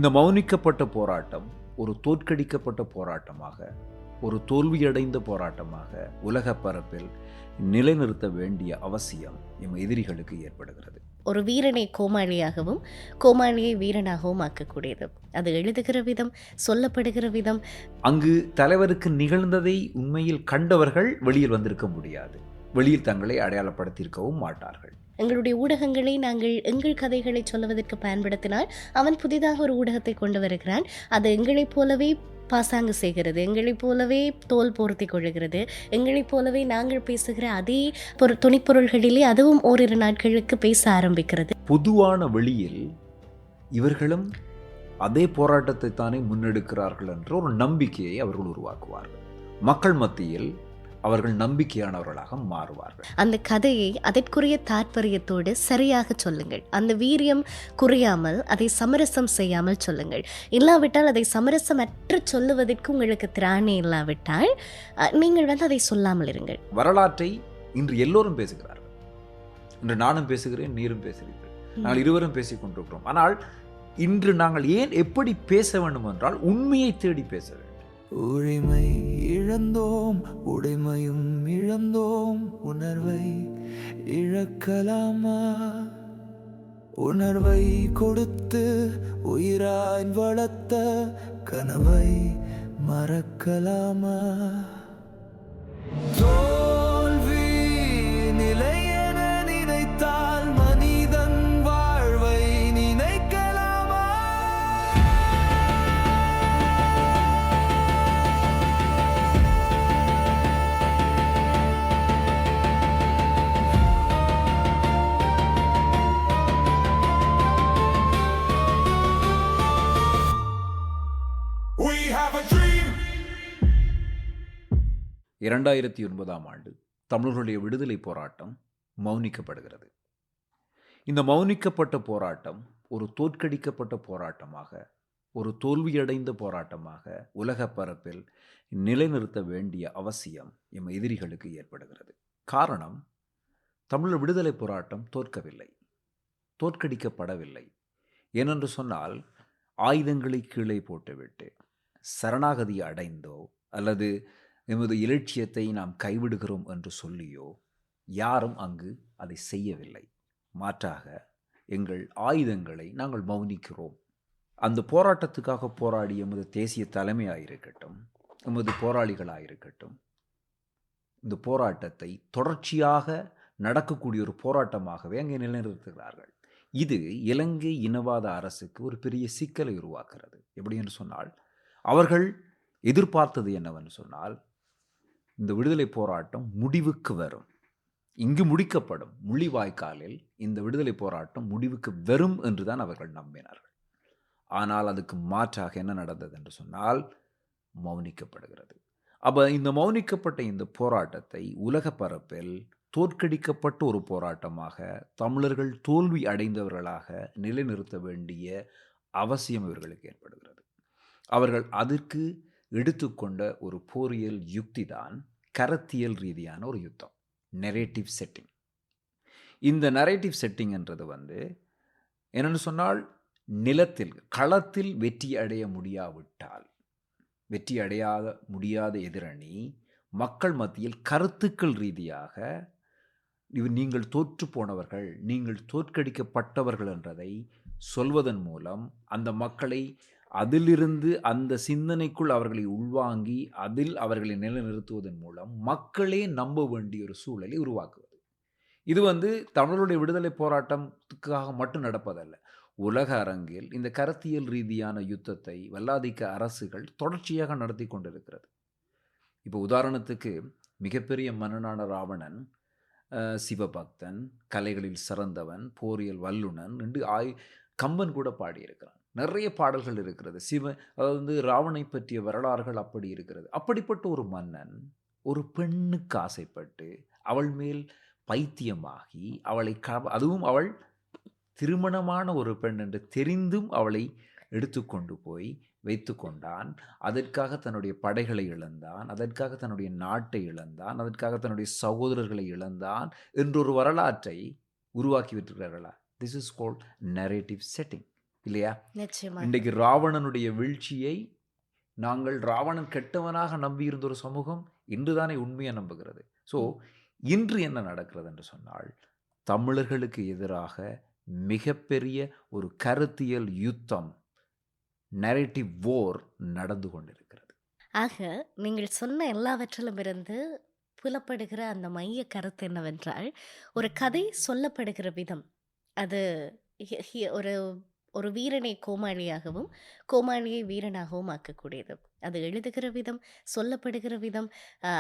இந்த மௌனிக்கப்பட்ட போராட்டம் ஒரு தோற்கடிக்கப்பட்ட போராட்டமாக, ஒரு தோல்வியடைந்த போராட்டமாக உலக பரப்பில் நிலைநிறுத்த வேண்டிய அவசியம் எம் எதிரிகளுக்கு ஏற்படுகிறது. ஒரு வீரனை கோமாளியாகவும் கோமாளியை வீரனாகவும் ஆக்கக்கூடியது. அது எழுதுகிற விதம், சொல்லப்படுகிற விதம். அங்கு தலைவருக்கு நிகழ்ந்ததை உண்மையில் கண்டவர்கள் வெளியில் வந்திருக்க முடியாது, வெளியில் தங்களை அடையாளப்படுத்தியிருக்கவும் மாட்டார்கள். எங்களுடைய ஊடகங்களை நாங்கள் எங்கள் கதைகளை சொல்லுவதற்கு பயன்படுத்தினால் அவன் புதிதாக ஒரு ஊடகத்தை கொண்டு வருகிறான். அது எங்களைப் போலவே பாசாங்கு செய்கிறது, எங்களைப் போலவே தோல் போர்த்தி கொள்ளுகிறது, எங்களைப் போலவே நாங்கள் பேசுகிற அதே துணிப்பொருள்களிலே அதுவும் ஓரிரு நாட்களுக்கு பேச ஆரம்பிக்கிறது. பொதுவான வெளியில் இவர்களும் அதே போராட்டத்தை தானே முன்னெடுக்கிறார்கள் என்ற ஒரு நம்பிக்கையை அவர்கள் உருவாக்குவார்கள். மக்கள் மத்தியில் அவர்கள் நம்பிக்கையானவர்களாக மாறுவார்கள். அந்த கதையை அதற்குரிய தாற்பயத்தோடு சரியாக சொல்லுங்கள். அந்த வீரியம் குறையாமல், அதை சமரசம் செய்யாமல் சொல்லுங்கள். இல்லாவிட்டால் அதை சமரசமற்று சொல்லுவதற்கு உங்களுக்கு திராணி இல்லாவிட்டால் நீங்கள் அதை சொல்லாமல் இருங்கள். வரலாற்றை இன்று எல்லோரும் பேசுகிறார்கள். இன்று நானும் பேசுகிறேன், நீரும் பேசுகிறீர்கள், நாங்கள் இருவரும் பேசிக் கொண்டிருக்கிறோம். ஆனால் இன்று நாங்கள் ஏன் எப்படி பேச வேண்டும் என்றால் உண்மையை தேடி பேச வேண்டும். உரிமை இழந்தோம், உடைமையும் இழந்தோம், உணர்வை இழக்கலாமா? உணர்வை கொடுத்து உயிராய் வளர்த்த கனவை மறக்கலாமா? தோல்வி நிலையென நினைத்தால் மனிதன் வாழ்வை நினைக்கலாமா? We have a dream. 2009 ஆண்டு தமிழர்களுடைய விடுதலை போராட்டம் மௌனிக்கப்படுகிறது. இந்த மௌனிக்கப்பட்ட போராட்டம் ஒரு தோற்கடிக்கப்பட்ட போராட்டமாக, ஒரு தோல்வியடைந்த போராட்டமாக உலக பரப்பில் நிலைநிறுத்த வேண்டிய அவசியம் எம் எதிரிகளுக்கு ஏற்படுகிறது. காரணம், தமிழர் விடுதலை போராட்டம் தோற்கவில்லை, தோற்கடிக்கப்படவில்லை. ஏனென்று சொன்னால், ஆயுதங்களை கீழே போட்டுவிட்டு சரணாகதி அடைந்தோ அல்லது எமது இலட்சியத்தை நாம் கைவிடுகிறோம் என்று சொல்லியோ யாரும் அங்கு அதை செய்யவில்லை. மாற்றாக எங்கள் ஆயுதங்களை நாங்கள் மௌனிக்கிறோம். அந்த போராட்டத்துக்காக போராடிய எமது தேசிய தலைமையாயிருக்கட்டும், எமது போராளிகளாயிருக்கட்டும், இந்த போராட்டத்தை தொடர்ச்சியாக நடக்கக்கூடிய ஒரு போராட்டமாகவே அங்கே நிலைநிறுத்துகிறார்கள். இது இலங்கை இனவாத அரசுக்கு ஒரு பெரிய சிக்கலை உருவாக்குறது. எப்படி என்று சொன்னால், அவர்கள் எதிர்பார்த்தது என்னவென்று சொன்னால், இந்த விடுதலை போராட்டம் முடிவுக்கு வரும், இங்கு முடிக்கப்படும், முள்ளிவாய்க்காலில் இந்த விடுதலை போராட்டம் முடிவுக்கு வரும் என்றுதான் அவர்கள் நம்பினார்கள். ஆனால் அதுக்கு மாற்றாக என்ன நடந்தது என்று சொன்னால், மௌனிக்கப்படுகிறது. அப்போ இந்த மௌனிக்கப்பட்ட இந்த போராட்டத்தை உலக பரப்பில் தோற்கடிக்கப்பட்ட ஒரு போராட்டமாக, தமிழர்கள் தோல்வி அடைந்தவர்களாக நிலைநிறுத்த வேண்டிய அவசியம் இவர்களுக்கு ஏற்படுகிறது. அவர்கள் அதற்கு எடுத்துக்கொண்ட ஒரு போரியல் யுக்தி தான் கருத்தியல் ரீதியான ஒரு யுத்தம், நெரேட்டிவ் செட்டிங். இந்த நெரேட்டிவ் செட்டிங் என்றது என்னென்னு சொன்னால், நிலத்தில் களத்தில் வெற்றி அடைய முடியாவிட்டால், வெற்றி அடையாத முடியாத எதிரணி மக்கள் மத்தியில் கருத்துக்கள் ரீதியாக நீங்கள் தோற்று போனவர்கள், நீங்கள் தோற்கடிக்கப்பட்டவர்கள் என்றதை சொல்வதன் மூலம் அந்த மக்களை அதிலிருந்து அந்த சிந்தனைக்குள் அவர்களை உள்வாங்கி அதில் அவர்களை நிலைநிறுத்துவதன் மூலம் மக்களே நம்ப வேண்டிய ஒரு சூழலை உருவாக்குவது. இது தமிழருடைய விடுதலை போராட்டத்துக்காக மட்டும் நடப்பதல்ல. உலக அரங்கில் இந்த கருத்தியல் ரீதியான யுத்தத்தை வல்லாதிக்க அரசுகள் தொடர்ச்சியாக நடத்தி கொண்டிருக்கிறது. இப்போ உதாரணத்துக்கு, மிகப்பெரிய மன்னனான ராவணன் சிவபக்தன், கலைகளில் சிறந்தவன், போரியல் வல்லுனன் என்று கம்பன் கூட பாடியிருக்கிறான். நிறைய பாடல்கள் இருக்கிறது. அதாவது ராவணனை பற்றிய வரலாறுகள் அப்படி இருக்கிறது. அப்படிப்பட்ட ஒரு மன்னன் ஒரு பெண்ணுக்கு ஆசைப்பட்டு அவள் மேல் பைத்தியமாகி அவளை அதுவும் அவள் திருமணமான ஒரு பெண் என்று தெரிந்தும் அவளை எடுத்துக்கொண்டு போய் வைத்து கொண்டான். அதற்காக தன்னுடைய படைகளை இழந்தான், அதற்காக தன்னுடைய நாட்டை இழந்தான், அதற்காக தன்னுடைய சகோதரர்களை இழந்தான் என்றொரு வரலாற்றை உருவாக்கி விட்டிருக்கிறார்களா? This is called narrative setting. இல்லையா? நிச்சயமாக. இன்றைக்கு ராவணனுடைய வீழ்ச்சியை நாங்கள் ராவணன் கெட்டவனாக நம்பியிருந்த ஒரு சமூகம் இன்றுதானே உண்மையை நம்புகிறது. ஸோ இன்று என்ன நடக்கிறது என்று சொன்னால், தமிழர்களுக்கு எதிராக மிகப்பெரிய ஒரு கருத்தியல் யுத்தம், நரேட்டிவ் வார் நடந்து கொண்டிருக்கிறது. ஆக நீங்கள் சொன்ன எல்லாவற்றிலும் இருந்து புலப்படுகிற அந்த மைய கருத்து என்னவென்றால், ஒரு கதை சொல்லப்படுகிற விதம் அது ஒரு ஒரு வீரனை கோமாளியாகவும் கோமாளியை வீரனாகவும் ஆக்கக்கூடியது. அது எழுதுகிற விதம், சொல்லப்படுகிற விதம்,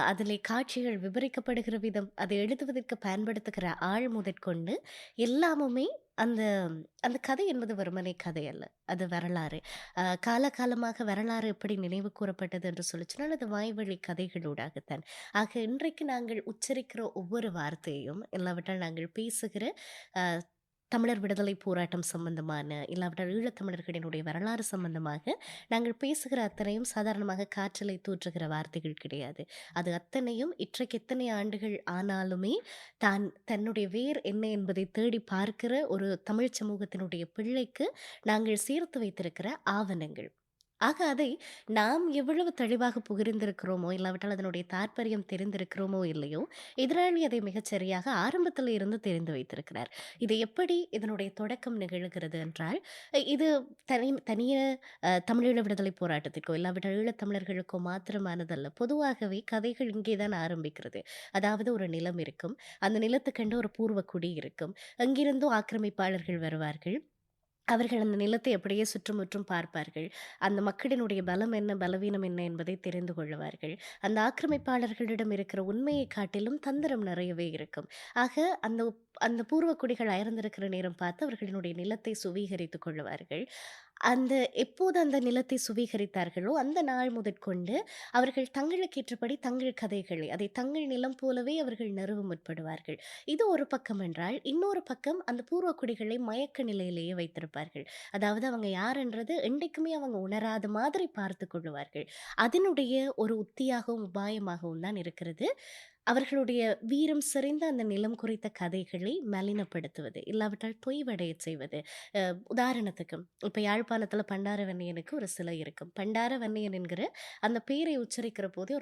அதிலே காட்சிகள் விவரிக்கப்படுகிற விதம், அதை எழுதுவதற்கு பயன்படுத்துகிற ஆள் முதற்கொண்டு எல்லாமுமே அந்த அந்த கதை என்பது வெறுமனே கதை அல்ல, அது வரலாறு. காலகாலமாக வரலாறு எப்படி நினைவு கூறப்பட்டது என்று சொல்லிச்சுனால் அது வாய்வழி கதைகளூடாகத்தான். ஆக இன்றைக்கு நாங்கள் உச்சரிக்கிற ஒவ்வொரு வார்த்தையும், இல்லாவிட்டால் நாங்கள் பேசுகிற தமிழர் விடுதலை போராட்டம் சம்பந்தமான, இல்லாவிட்டால் ஈழத்தமிழர்களினுடைய வரலாறு சம்பந்தமாக நாங்கள் பேசுகிற அத்தனையும் சாதாரணமாக காற்றலை தூற்றுகிற வார்த்தைகள் கிடையாது. அது அத்தனையும் இன்றைக்கு எத்தனை ஆண்டுகள் ஆனாலுமே தன்னுடைய வேர் என்ன என்பதை தேடி பார்க்கிற ஒரு தமிழ் சமூகத்தினுடைய பிள்ளைக்கு நாங்கள் சேர்த்து வைத்திருக்கிற ஆவணங்கள். ஆக அதை நாம் எவ்வளவு தெளிவாக புகிர்ந்திருக்கிறோமோ, இல்லாவிட்டால் அதனுடைய தாற்பயம் தெரிந்திருக்கிறோமோ இல்லையோ, எதிராளி அதை மிகச்சரியாக ஆரம்பத்தில் இருந்து தெரிந்து வைத்திருக்கிறார். இது எப்படி இதனுடைய தொடக்கம் நிகழ்கிறது என்றால், இது தனிய தமிழீழ விடுதலை போராட்டத்திற்கோ இல்லாவிட்டால் ஈழத்தமிழர்களுக்கோ மாத்திரமானதல்ல. பொதுவாகவே கதைகள் இங்கேதான் ஆரம்பிக்கிறது. அதாவது ஒரு நிலம் இருக்கும், அந்த நிலத்துக்கென்று ஒரு பூர்வக்குடி இருக்கும், எங்கிருந்தோ ஆக்கிரமிப்பாளர்கள் வருவார்கள், அவர்கள் அந்த நிலத்தை அப்படியே சுற்றுமுற்றும் பார்ப்பார்கள், அந்த மக்களினுடைய பலம் என்ன பலவீனம் என்ன என்பதை தெரிந்து கொள்ளுவார்கள். அந்த ஆக்கிரமிப்பாளர்களிடம் இருக்கிற உண்மையை காட்டிலும் தந்திரம் நிறையவே இருக்கும். ஆக அந்த அந்த பூர்வக்குடிகள் அயர்ந்திருக்கிற நேரம் பார்த்து அவர்களினுடைய நிலத்தை சுவீகரித்துக் கொள்ளுவார்கள். எப்போது அந்த நிலத்தை சுவீகரித்தார்களோ அந்த நாள் முதற்கொண்டு அவர்கள் தங்களுக்கு ஏற்றபடி தங்கள் கதைகளை, அதை தங்கள் நிலம் போலவே அவர்கள் நிறுவ முற்படுவார்கள். இது ஒரு பக்கம் என்றால், இன்னொரு பக்கம் அந்த பூர்வக்குடிகளை மயக்க நிலையிலேயே வைத்திருப்பார்கள். அதாவது அவங்க யாருன்றது என்றைக்குமே அவங்க உணராத மாதிரி பார்த்து கொள்ளுவார்கள். அதனுடைய ஒரு உத்தியாகவும் உபாயமாகவும் தான் இருக்கிறது அவர்களுடைய வீரம் செறிந்த அந்த நிலம் குறித்த கதைகளை மலினப்படுத்துவது, இல்லாவிட்டால் தொய்வடைய செய்வது. உதாரணத்துக்கு இப்போ யாழ்ப்பாணத்தில் பண்டாரவன்னியனுக்கு ஒரு சிலை இருக்கும். பண்டாரவன்னியன் என்கிற அந்த பெயரை உச்சரிக்கிற போதே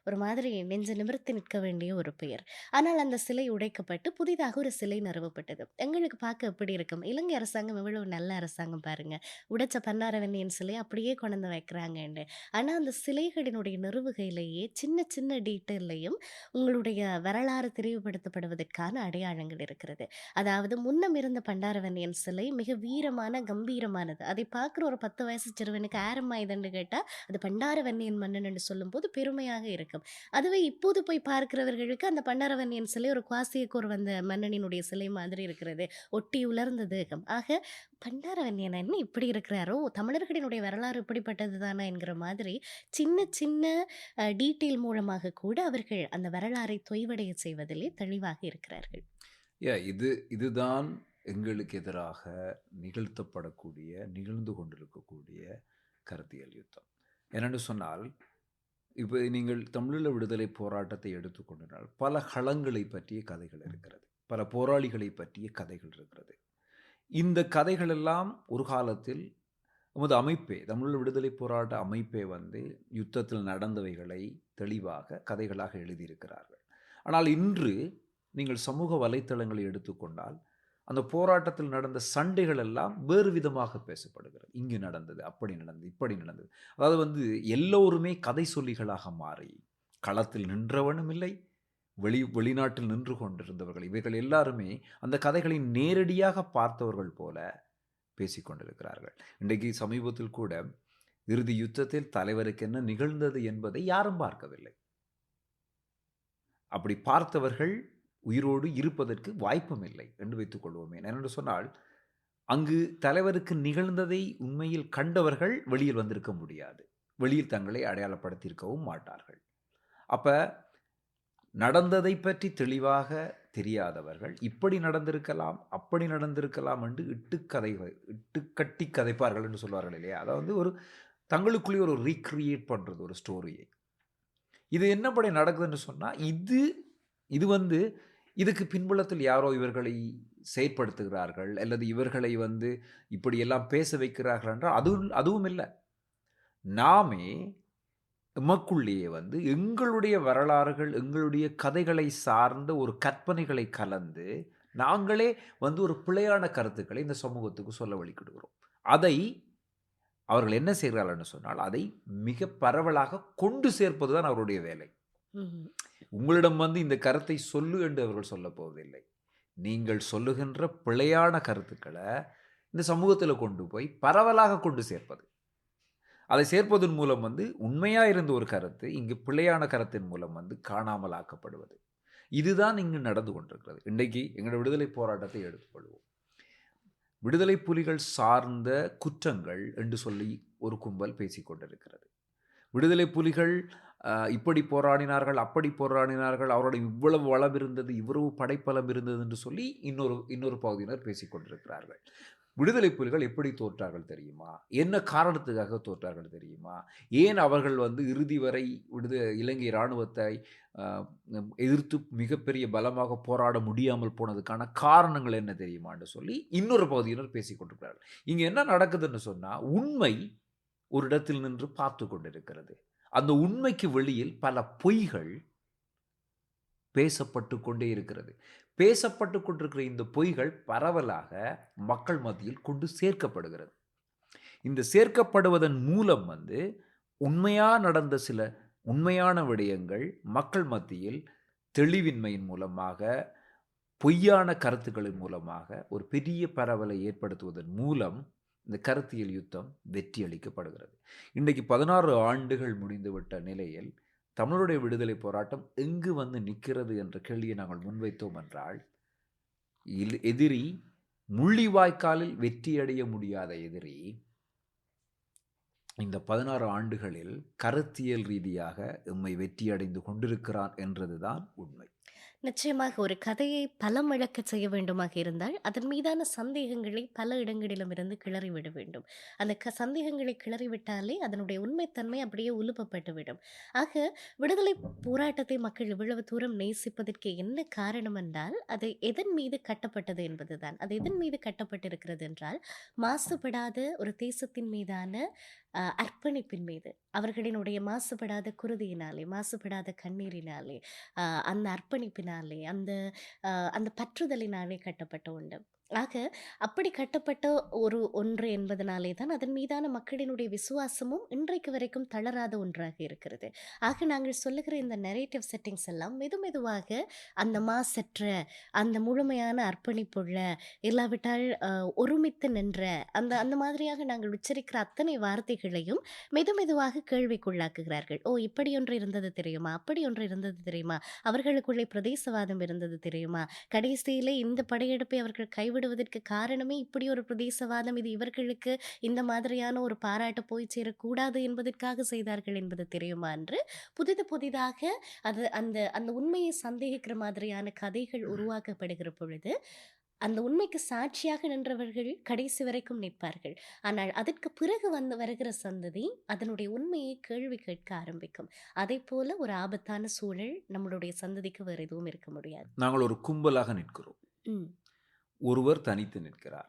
ஒரு மாதிரி நெஞ்சு நிமிர்த்தி நிற்க வேண்டிய ஒரு பெயர். ஆனால் அந்த சிலை உடைக்கப்பட்டு புதிதாக ஒரு சிலை நிறுவப்பட்டது. எங்களுக்கு பார்க்க எப்படி இருக்கும், இலங்கை அரசாங்கம் எவ்வளவு நல்ல அரசாங்கம் பாருங்க, உடைச்ச பண்டாரவன்னியன் சிலை அப்படியே கொண்டு வந்து வைக்கிறாங்கன்னு. ஆனால் அந்த சிலைகளினுடைய நிறுவுகையிலேயே சின்ன சின்ன டீட்டெயிலையும் உங்களுடைய வரலாறு தெரிவுபடுத்தப்படுவதற்கான அடையாளங்கள் இருக்கிறது. அதாவது முன்னம் இருந்த பண்டாரவன்னியன் சிலை மிக வீரமான கம்பீரமானது. அதை பார்க்குற ஒரு 10 வயசு சிறுவனுக்கு ஆரம்மா இதுன்னு கேட்டால் அது பண்டாரவன்னியன் மன்னன் என்று சொல்லும்போது பெருமையாக இருக்கும். அதுவே இப்போது போய் பார்க்கிறவர்களுக்கு அந்த பண்டாரவன்னியன் சிலை ஒரு குவாசியக்கோர் வந்த மன்னனினுடைய சிலை மாதிரி இருக்கிறது, ஒட்டி உலர்ந்த தேகம். ஆக பண்டாரவன்னியன் என்ன இப்படி இருக்கிறாரோ, தமிழர்களினுடைய வரலாறு இப்படிப்பட்டது தானா என்கிற மாதிரி சின்ன சின்ன டீட்டெயில் மூலமாக கூட அவர்கள் அந்த வரலாறை தொய்வடைய செய்வதிலே தெளிவாக இருக்கிறார்கள். இதுதான் எங்களுக்கு எதிராக நிகழ்ந்து கொண்டிருக்கக்கூடிய கருத்தியல் யுத்தம். என்னென்னு சொன்னால், இப்போ நீங்கள் தமிழீழ விடுதலை போராட்டத்தை எடுத்துக்கொண்டால் பல களங்களை பற்றிய கதைகள் இருக்கிறது, பல போராளிகளை பற்றிய கதைகள் இருக்கிறது. இந்த கதைகள் எல்லாம் ஒரு காலத்தில் நமது அமைப்பே, தமிழ் விடுதலை போராட்ட அமைப்பே யுத்தத்தில் நடந்தவைகளை தெளிவாக கதைகளாக எழுதியிருக்கிறார்கள். ஆனால் இன்று நீங்கள் சமூக வலைத்தளங்களை எடுத்துக்கொண்டால் அந்த போராட்டத்தில் நடந்த சண்டைகள் எல்லாம் வேறு விதமாக பேசப்படுகிறது. இங்கு நடந்தது, அப்படி நடந்தது, இப்படி நடந்தது. அதாவது எல்லோருமே கதை சொல்லிகளாக மாறி, களத்தில் நின்றவனும் இல்லை, வெளிநாட்டில் நின்று கொண்டிருந்தவர்கள், இவைகள் எல்லாருமே அந்த கதைகளை நேரடியாக பார்த்தவர்கள் போல பேசிக்கொண்டிருக்கிறார்கள். இன்றைக்கு சமீபத்தில் கூட இறுதி யுத்தத்தில் தலைவருக்கு என்ன நிகழ்ந்தது என்பதை யாரும் பார்க்கவில்லை. அப்படி பார்த்தவர்கள் உயிரோடு இருப்பதற்கு வாய்ப்பும் இல்லை என்று வைத்துக் கொள்வோமே. என்று சொன்னால், அங்கு தலைவருக்கு நிகழ்ந்ததை உண்மையில் கண்டவர்கள் வெளியில் வந்திருக்க முடியாது, வெளியில் தங்களை அடையாளப்படுத்தியிருக்கவும் மாட்டார்கள். அப்ப நடந்ததை பற்றி தெளிவாக தெரியாதவர்கள் இப்படி நடந்திருக்கலாம், அப்படி நடந்திருக்கலாம் என்று இட்டுக்கட்டி கதைப்பார்கள் என்று சொல்வார்கள் இல்லையா? அதாவது ஒரு தங்களுக்குள்ளேயே ஒரு ரீக்ரியேட் பண்ணுறது ஒரு ஸ்டோரியை. இது என்னப்படி நடக்குதுன்னு சொன்னால், இது இதுக்கு பின்புலத்தில் யாரோ இவர்களை செயற்படுத்துகிறார்கள் அல்லது இவர்களை வந்து இப்படியெல்லாம் பேச வைக்கிறார்கள் என்றால் அதுவும் இல்லை. நாமே எமக்குள்ளேயே வந்து எங்களுடைய வரலாறுகள், எங்களுடைய கதைகளை சார்ந்த ஒரு கற்பனைகளை கலந்து நாங்களே வந்து ஒரு பிழையான கருத்துக்களை இந்த சமூகத்துக்கு சொல்ல வழிக்கிடுகிறோம். அதை அவர்கள் என்ன செய்கிறார்கள்னு சொன்னால், அதை மிக பரவலாக கொண்டு சேர்ப்பது தான் அவருடைய வேலை. ம்ஹ்ம். உங்களிடம் வந்து இந்த கருத்தை சொல்லு என்று அவர்கள் சொல்லப் போவதில்லை. நீங்கள் சொல்லுகின்ற பிழையான கருத்துக்களை இந்த சமூகத்தில் கொண்டு போய் பரவலாக கொண்டு சேர்ப்பது. அதை சேர்ப்பதன் மூலம் வந்து உண்மையா இருந்த ஒரு கருத்து இங்கு பிழையான கருத்தின் மூலம் வந்து காணாமல் ஆக்கப்படுவது. இதுதான் இங்கு நடந்து கொண்டிருக்கிறது. இன்றைக்கு எங்களுடைய விடுதலை போராட்டத்தை எடுத்துக்கொள்வோம். விடுதலை புலிகள் சார்ந்த குற்றங்கள் என்று சொல்லி ஒரு கும்பல் பேசிக்கொண்டிருக்கிறது. விடுதலை புலிகள் இப்படி போராடினார்கள், அப்படி போராடினார்கள், அவருடைய இவ்வளவு வளம் இருந்தது, இவ்வளவு படைப்பலம் இருந்தது என்று சொல்லி இன்னொரு பகுதியினர் பேசிக்கொண்டிருக்கிறார்கள். விடுதலை புலிகள் எப்படி தோற்றார்கள் தெரியுமா? என்ன காரணத்துக்காக தோற்றார்கள் தெரியுமா? ஏன் அவர்கள் வந்து இறுதி வரை இலங்கை இராணுவத்தை எதிர்த்து மிகப்பெரிய பலமாக போராட முடியாமல் போனதுக்கான காரணங்கள் என்ன தெரியுமான்னு சொல்லி இன்னொரு பகுதியினர் பேசிக்கொண்டிருக்கிறார்கள். இங்கே என்ன நடக்குதுன்னு சொன்னால், உண்மை ஒரு இடத்தில் நின்று பார்த்து கொண்டிருக்கிறது. அந்த உண்மைக்கு வெளியில் பல பொய்கள் பேசப்பட்டு கொண்டே இருக்கிறது. பேசப்பட்டு கொண்டிருக்கிற இந்த பொய்கள் பரவலாக மக்கள் மத்தியில் கொண்டு சேர்க்கப்படுகிறது. இந்த சேர்க்கப்படுவதன் மூலம் வந்து நடந்த சில உண்மையான விடயங்கள் மக்கள் மத்தியில் தெளிவின்மையின் மூலமாக, பொய்யான கருத்துக்களின் மூலமாக ஒரு பெரிய பரவலை ஏற்படுத்துவதன் மூலம் இந்த கருத்தியல் யுத்தம் வெற்றி அளிக்கப்படுகிறது. இன்றைக்கு 16 ஆண்டுகள் முடிந்துவிட்ட நிலையில் தமிழருடைய விடுதலை போராட்டம் எங்கு வந்து நிற்கிறது என்ற கேள்வியை நாங்கள் முன்வைத்தோம் என்றால், எதிரி முள்ளிவாய்க்காலில் வெற்றியடைய முடியாத எதிரி இந்த 16 ஆண்டுகளில் கருத்தியல் ரீதியாக எம்மை வெற்றியடைந்து கொண்டிருக்கிறான் என்றதுதான் உண்மை. நிச்சயமாக ஒரு கதையை பலம் இழக்க செய்ய வேண்டுமாக இருந்தால் அதன் மீதான சந்தேகங்களை பல இடங்களிலுமிருந்து கிளறிவிட வேண்டும். அந்த சந்தேகங்களை கிளறிவிட்டாலே அதனுடைய உண்மைத்தன்மை அப்படியே உலுப்பப்பட்டுவிடும். ஆக விடுதலை போராட்டத்தை மக்கள் இவ்வளவு தூரம் நேசிப்பதற்கு என்ன காரணம் என்றால், அது எதன் மீது கட்டப்பட்டது என்பதுதான். அது எதன் மீது கட்டப்பட்டிருக்கிறது என்றால், மாசுபடாத ஒரு தேசத்தின் மீதான அர்ப்பணிப்பின் மீது, அவர்களினுடைய மாசுபடாத குருதியினாலே, மாசுபடாத கண்ணீரினாலே, அந்த அர்ப்பணிப்பினாலே, அந்த அந்த பற்றுதலினாலே கட்டப்பட்ட உண்டு. ஆக அப்படி கட்டப்பட்ட ஒன்று என்பதனாலே தான் அதன் மீதான மக்களினுடைய விசுவாசமும் இன்றைக்கு வரைக்கும் தளராத ஒன்றாக இருக்கிறது. ஆக நாங்கள் சொல்லுகிற இந்த நரேட்டிவ் செட்டிங்ஸ் எல்லாம் மெதுவாக அந்த மாசற்ற, அந்த முழுமையான அர்ப்பணிப்புள்ள, இல்லாவிட்டால் ஒருமித்து நின்ற அந்த அந்த மாதிரியாக நாங்கள் உச்சரிக்கிற அத்தனை வார்த்தைகளையும் மெதுவாக கேள்விக்குள்ளாக்குகிறார்கள். ஓ, இப்படி ஒன்று இருந்தது தெரியுமா, அப்படி ஒன்று இருந்தது தெரியுமா, அவர்களுக்குள்ளே பிரதேசவாதம் இருந்தது தெரியுமா, கடைசியிலே இந்த படையெடுப்பை அவர்கள் கைவிடுவதற்கு காரணமே இப்படி ஒரு பிரதேசவாதம், இது இவர்களுக்கு இந்த மாதிரியான ஒரு பாராட்டு போய் சேரக்கூடாது என்பதற்காக செய்தார்கள் என்பது தெரியுமா என்று புதிதாக அது அந்த அந்த உண்மையை சந்தேகிக்கிற மாதிரியான கதைகள் உருவாக்கப்படுகிற பொழுது அந்த உண்மைக்கு சாட்சியாக நின்றவர்கள் கடைசி வரைக்கும் நிற்பார்கள். ஆனால் அதற்கு பிறகு வருகிற சந்ததி அதனுடைய உண்மையை கேள்வி கேட்க ஆரம்பிக்கும். அதே போல ஒரு ஆபத்தான சூழல் நம்மளுடைய சந்ததிக்கு வேறு எதுவும் இருக்க முடியாது. நாங்கள் ஒரு கும்பலாக நிற்கிறோம். ஒருவர் தனித்து நிற்கிறார்.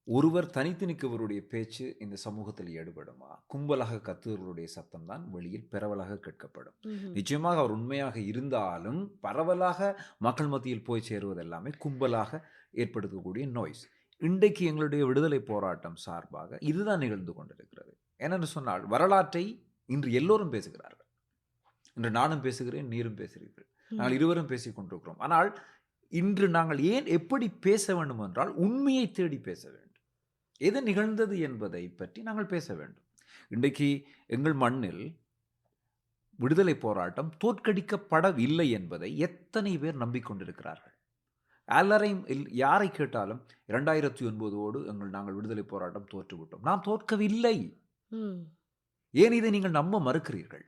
ஒருவர் தனித்து நிற்கவருடைய பேச்சு இந்த சமூகத்தில் ஈடுபடுமா? கும்பலாக கத்துவர்களுடைய சத்தம் தான் வெளியில் பரவலாக கேட்கப்படும். நிச்சயமாக அவர் உண்மையாக இருந்தாலும் பரவலாக மக்கள் மத்தியில் போய் சேருவது எல்லாமே கும்பலாக ஏற்படுத்தக்கூடிய நோய்ஸ். இன்றைக்கு எங்களுடைய விடுதலை போராட்டம் சார்பாக இதுதான் நிகழ்ந்து கொண்டிருக்கிறது. என்னென்னு சொன்னால், வரலாற்றை இன்று எல்லோரும் பேசுகிறார்கள். இன்று நானும் பேசுகிறேன், நீரும் பேசுகிறீர்கள், நாங்கள் இருவரும் பேசிக் கொண்டிருக்கிறோம். ஆனால் இன்று நாங்கள் ஏன் எப்படி பேச வேண்டும் என்றால், உண்மையை தேடி பேச வேண்டும். எது நிகழ்ந்தது என்பதை பற்றி நாங்கள் பேச வேண்டும். இன்றைக்கு எங்கள் மண்ணில் விடுதலை போராட்டம் தோற்கடிக்கப்படவில்லை என்பதை எத்தனை பேர் நம்பிக்கொண்டிருக்கிறார்கள்? எல்லாரையும் யாரை கேட்டாலும் 2009 நாங்கள் விடுதலை போராட்டம் தோற்றுவிட்டோம். நான் தோற்கவில்லை. ஏன் இதை நீங்கள் நம்ப மறுக்கிறீர்கள்?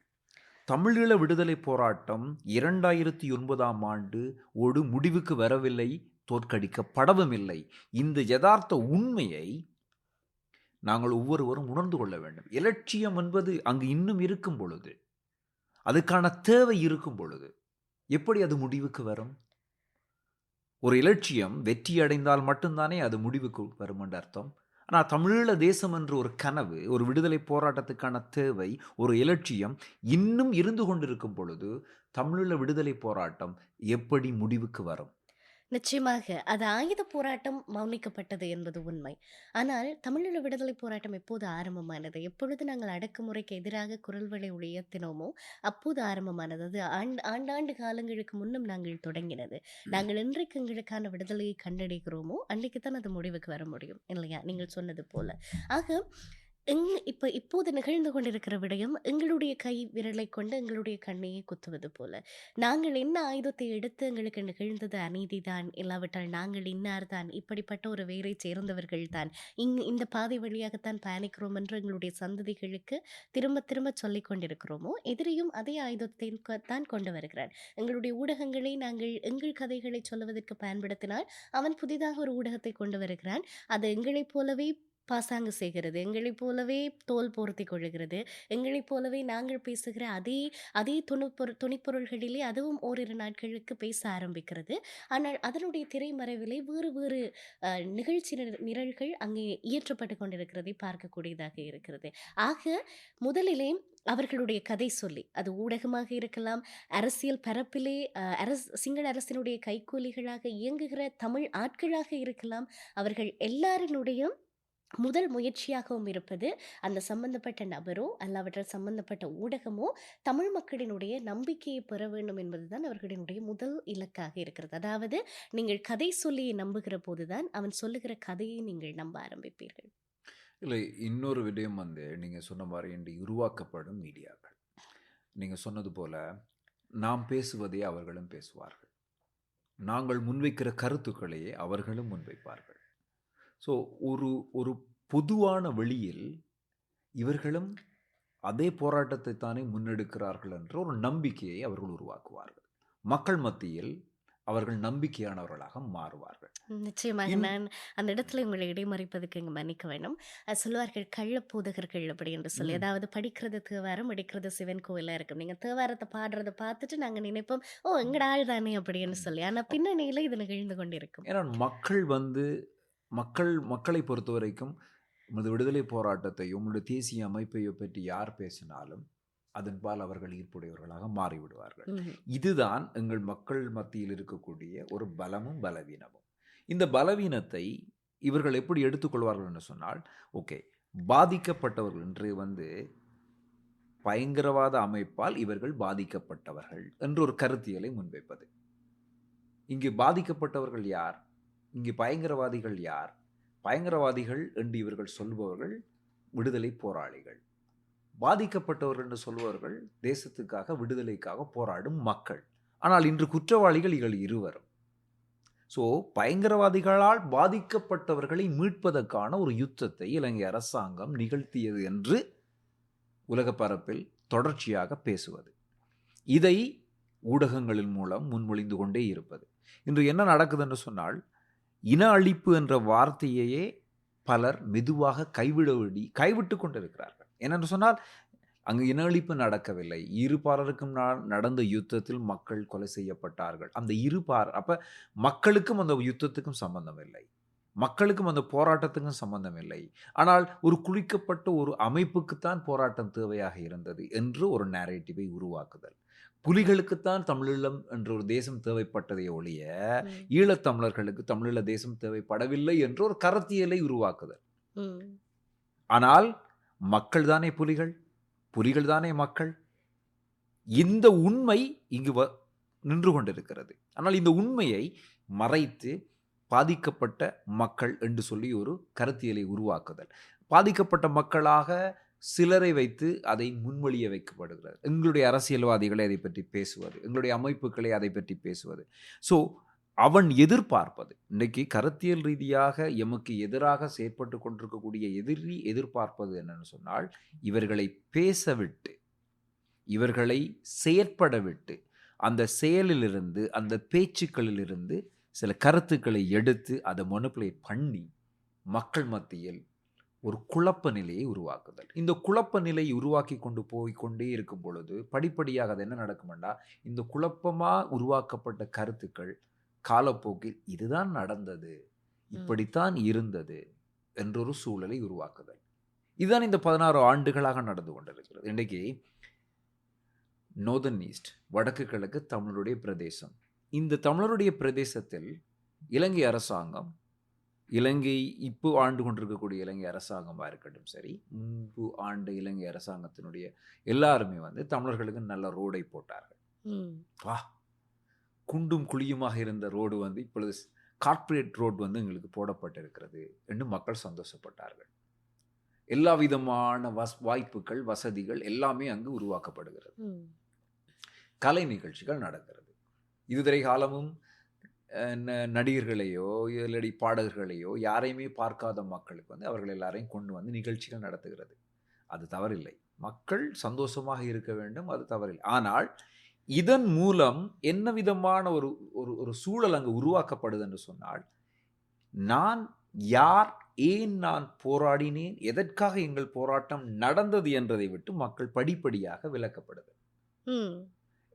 தமிழீழ விடுதலை போராட்டம் 2009 ஓடு முடிவுக்கு வரவில்லை, தோற்கடிக்கப்படவும் இல்லை. இந்த யதார்த்த உண்மையை நாங்கள் ஒவ்வொருவரும் உணர்ந்து கொள்ள வேண்டும். இலட்சியம் என்பது அங்கு இன்னும் இருக்கும் பொழுது, அதுக்கான தேவை இருக்கும் பொழுது எப்படி அது முடிவுக்கு வரும்? ஒரு இலட்சியம் வெற்றி அடைந்தால் மட்டும்தானே அது முடிவுக்கு வரும் என்ற அர்த்தம். ஆனால் தமிழீழ தேசம் என்ற ஒரு கனவு, ஒரு விடுதலை போராட்டத்துக்கான தேவை, ஒரு இலட்சியம் இன்னும் இருந்து கொண்டிருக்கும் பொழுது தமிழீழ விடுதலை போராட்டம் எப்படி முடிவுக்கு வரும்? நிச்சயமாக அது ஆயுத போராட்டம் மௌனிக்கப்பட்டது என்பது உண்மை. ஆனால் தமிழீழ விடுதலை போராட்டம் எப்போது ஆரம்பமானது? எப்பொழுது நாங்கள் அடக்குமுறைக்கு எதிராக குரல்களை உயர்த்தினோமோ அப்போது ஆரம்பமானது. அது ஆண்டாண்டு காலங்களுக்கு முன்னும் நாங்கள் தொடங்கினது. நாங்கள் என்றைக்கு எங்களுக்கான விடுதலையை கண்டடைகிறோமோ அன்றைக்கு தான் அது முடிவுக்கு வர முடியும் இல்லையா? நீங்கள் சொன்னது போல. ஆக இப்போது நிகழ்ந்து கொண்டிருக்கிற விடயம் எங்களுடைய கை விரலை கொண்டு எங்களுடைய கண்ணையே குத்துவது போல. நாங்கள் என்ன ஆயுதத்தை எடுத்து எங்களுக்கு நிகழ்ந்தது அநீதிதான், இல்லாவிட்டால் நாங்கள் இன்னார் தான், இப்படிப்பட்ட ஒரு வேரைச் சேர்ந்தவர்கள் தான், இந்த பாதை வழியாகத்தான் பயணிக்கிறோம் என்று எங்களுடைய சந்ததிகளுக்கு திரும்ப திரும்ப சொல்லிக் கொண்டிருக்கிறோமோ, எதிரியும் அதே ஆயுதத்தை தான் கொண்டு வருகிறான். எங்களுடைய ஊடகங்களை நாங்கள் எங்கள் கதைகளை சொல்லுவதற்கு பயன்படுத்தினால் அவன் புதிதாக ஒரு ஊடகத்தை கொண்டு வருகிறான். அது எங்களைப் போலவே பாசாங்கு செய்கிறது, எங்களைப் போலவே தோல் போர்த்தி கொள்ளுகிறது, எங்களைப் போலவே நாங்கள் பேசுகிற அதே அதே துணிப்பொருள்களிலே அதுவும் ஓரிரு நாட்களுக்கு பேச ஆரம்பிக்கிறது. ஆனால் அதனுடைய திரைமறைவிலே வேறு வேறு நிகழ்ச்சி நிரல்கள் அங்கே இயற்றப்பட்டு கொண்டிருக்கிறதை பார்க்கக்கூடியதாக இருக்கிறது. ஆக முதலிலே அவர்களுடைய கதை சொல்லி அது ஊடகமாக இருக்கலாம், அரசியல் பரப்பிலே சிங்கள அரசினுடைய கைக்கூலிகளாக இயங்குகிற தமிழ் ஆட்களாக இருக்கலாம், அவர்கள் எல்லாரினுடைய முதல் முயற்சியாகவும் இருப்பது அந்த சம்பந்தப்பட்ட நபரோ அல்லாவற்றால் சம்பந்தப்பட்ட ஊடகமோ தமிழ் மக்களினுடைய நம்பிக்கையை பெற வேண்டும் என்பதுதான் அவர்களினுடைய முதல் இலக்காக இருக்கிறது. அதாவது நீங்கள் கதை சொல்லியை நம்புகிற போதுதான் அவன் சொல்லுகிற கதையை நீங்கள் நம்ப ஆரம்பிப்பீர்கள். இல்லை, இன்னொரு விடயம் நீங்கள் சொன்ன மாதிரி இன்று உருவாக்கப்படும் மீடியாக்கள். நீங்கள் சொன்னது போல நாம் பேசுவதே அவர்களும் பேசுவார்கள், நாங்கள் முன்வைக்கிற கருத்துக்களையே அவர்களும் முன்வைப்பார்கள். ஸோ ஒரு பொதுவான வெளியில் இவர்களும் அதே போராட்டத்தை தானே முன்னெடுக்கிறார்கள் என்ற ஒரு நம்பிக்கையை அவர்கள் உருவாக்குவார்கள். மக்கள் மத்தியில் அவர்கள் நம்பிக்கையானவர்களாக மாறுவார்கள். நிச்சயமாக நான் அந்த இடத்துல உங்களை இடைமறிப்பதுக்கு இங்கே மன்னிக்க வேண்டும். சொல்லுவார்கள் கள்ளப்போதகர்கள் அப்படி என்று சொல்லி. அதாவது படிக்கிறது தேவாரம், படிக்கிறது சிவன் கோயிலாக இருக்கும். நீங்கள் தேவாரத்தை பாடுறதை பார்த்துட்டு நாங்கள் நினைப்போம், ஓ எங்கட ஆள் தானே அப்படின்னு சொல்லி. ஆனால் பின்னணியில் இது நிகழ்ந்து கொண்டிருக்கும். ஏன்னா மக்களை பொறுத்த வரைக்கும் உமது விடுதலை போராட்டத்தையும் உங்களுடைய தேசிய அமைப்பையோ பற்றி யார் பேசினாலும் அதன்பால் அவர்கள் ஈர்ப்புடையவர்களாக மாறிவிடுவார்கள். இதுதான் எங்கள் மக்கள் மத்தியில் இருக்கக்கூடிய ஒரு பலமும் பலவீனமும். இந்த பலவீனத்தை இவர்கள் எப்படி எடுத்துக்கொள்வார்கள் என்று சொன்னால், ஓகே, பாதிக்கப்பட்டவர்கள் என்று பயங்கரவாத அமைப்பால் இவர்கள் பாதிக்கப்பட்டவர்கள் என்று ஒரு கருத்தியலை முன்வைப்பது. இங்கு பாதிக்கப்பட்டவர்கள் யார்? இங்கு பயங்கரவாதிகள் யார்? பயங்கரவாதிகள் என்று இவர்கள் சொல்பவர்கள் விடுதலை போராளிகள், பாதிக்கப்பட்டவர்கள் என்று சொல்பவர்கள் தேசத்துக்காக விடுதலைக்காக போராடும் மக்கள். ஆனால் இன்று குற்றவாளிகள் இவர்கள் இருவரும். ஸோ பயங்கரவாதிகளால் பாதிக்கப்பட்டவர்களை மீட்பதற்கான ஒரு யுத்தத்தை இலங்கை அரசாங்கம் நிகழ்த்தியது என்று உலக பரப்பில் தொடர்ச்சியாக பேசுவது, இதை ஊடகங்களின் மூலம் முன்மொழிந்து கொண்டே இருப்பது. இன்று என்ன நடக்குது என்று சொன்னால், இன அழிப்பு என்ற வார்த்தையையே பலர் மெதுவாக கைவிட்டு கொண்டிருக்கிறார்கள். என்னென்று சொன்னால், அங்கு இன அழிப்பு நடக்கவில்லை, இருபாலருக்கும் நடந்த யுத்தத்தில் மக்கள் கொலை செய்யப்பட்டார்கள். அந்த அப்போ மக்களுக்கும் அந்த யுத்தத்துக்கும் சம்பந்தம் இல்லை, மக்களுக்கும் அந்த போராட்டத்துக்கும் சம்பந்தம் இல்லை. ஆனால் ஒரு குளிக்கப்பட்ட ஒரு அமைப்புக்குத்தான் போராட்டம் தேவையாக இருந்தது என்று ஒரு நேரேட்டிவை உருவாக்குதல். புலிகளுக்குத்தான் தமிழீழம் என்ற ஒரு தேசம் தேவைப்பட்டதை ஒழிய ஈழத்தமிழர்களுக்கு தமிழீழ தேசம் தேவைப்படவில்லை என்று ஒரு கருத்தியலை உருவாக்குதல். ஆனால் மக்கள் தானே புலிகள், புலிகள் தானே மக்கள். இந்த உண்மை இங்கு நின்று கொண்டிருக்கிறது. ஆனால் இந்த உண்மையை மறைத்து பாதிக்கப்பட்ட மக்கள் என்று சொல்லி ஒரு கருத்தியலை உருவாக்குதல், பாதிக்கப்பட்ட மக்களாக சிலரை வைத்து அதை முன்மொழிய வைக்கப்படுகிறது. எங்களுடைய அரசியல்வாதிகளை அதை பற்றி பேசுவது, எங்களுடைய அமைப்புகளை அதை பற்றி பேசுவது. ஸோ அவன் எதிர்பார்ப்பது, இன்றைக்கு கருத்தியல் ரீதியாக எமக்கு எதிராக செயற்பட்டு கொண்டிருக்கக்கூடிய எதிரி எதிர்பார்ப்பது என்னன்னு சொன்னால், இவர்களை பேசவிட்டு, இவர்களை செயற்பட விட்டு, அந்த செயலிலிருந்து அந்த பேச்சுக்களிலிருந்து சில கருத்துக்களை எடுத்து அதை மொனப்புலேட் பண்ணி மக்கள் மத்தியில் ஒரு குழப்ப நிலையை உருவாக்குதல். இந்த குழப்ப நிலையை உருவாக்கி கொண்டு போய்கொண்டே இருக்கும் பொழுது படிப்படியாக அது என்ன நடக்குமெண்டா, இந்த குழப்பமாக உருவாக்கப்பட்ட கருத்துக்கள் காலப்போக்கில் இதுதான் நடந்தது, ம். இப்படித்தான் இருந்தது என்றொரு சூழலை உருவாக்குதல். இதுதான் இந்த 16 ஆண்டுகளாக நடந்து கொண்டிருக்கிறது. இன்றைக்கு நோர்தர்ன் ஈஸ்ட், வடக்கு கிழக்கு தமிழருடைய பிரதேசம். இந்த தமிழருடைய பிரதேசத்தில் இலங்கை அரசாங்கம், இலங்கை இப்போ ஆண்டு கொண்டிருக்கக்கூடிய இலங்கை அரசாங்கமாக இருக்கட்டும் சரி, முன்பு ஆண்ட இலங்கை அரசாங்கத்தினுடைய எல்லாருமே வந்து தமிழர்களுக்கு நல்ல ரோடை போட்டார்கள். ம். வா, குண்டும் குழியுமாக இருந்த ரோடு வந்து இப்பொழுது கார்ப்பரேட் ரோடு வந்து எங்களுக்கு போடப்பட்டிருக்கிறது என்று மக்கள் சந்தோஷப்பட்டார்கள். எல்லா விதமான வாய்ப்புகள், வசதிகள் எல்லாமே அங்கு உருவாக்கப்படுகிறது. ம். கலை நிகழ்ச்சிகள் நடக்கிறது. இதுவரை காலமும் நடிகர்களையோ இல்லாட்டி பாடகர்களையோ யாரையுமே பார்க்காத மக்களுக்கு வந்து அவர்கள் எல்லாரையும் கொண்டு வந்து நிகழ்ச்சிகள் நடத்துகிறது. அது தவறில்லை. மக்கள் சந்தோஷமாக இருக்க வேண்டும், அது தவறில்லை. ஆனால் இதன் மூலம் என்ன விதமான ஒரு ஒரு ஒரு சூழல் அங்கு உருவாக்கப்படுது என்று சொன்னால், நான் யார், ஏன் நான் போராடினேன், எதற்காக எங்கள் போராட்டம் நடந்தது என்றதை விட்டு மக்கள் படிப்படியாக விலக்கப்படுது. ம்.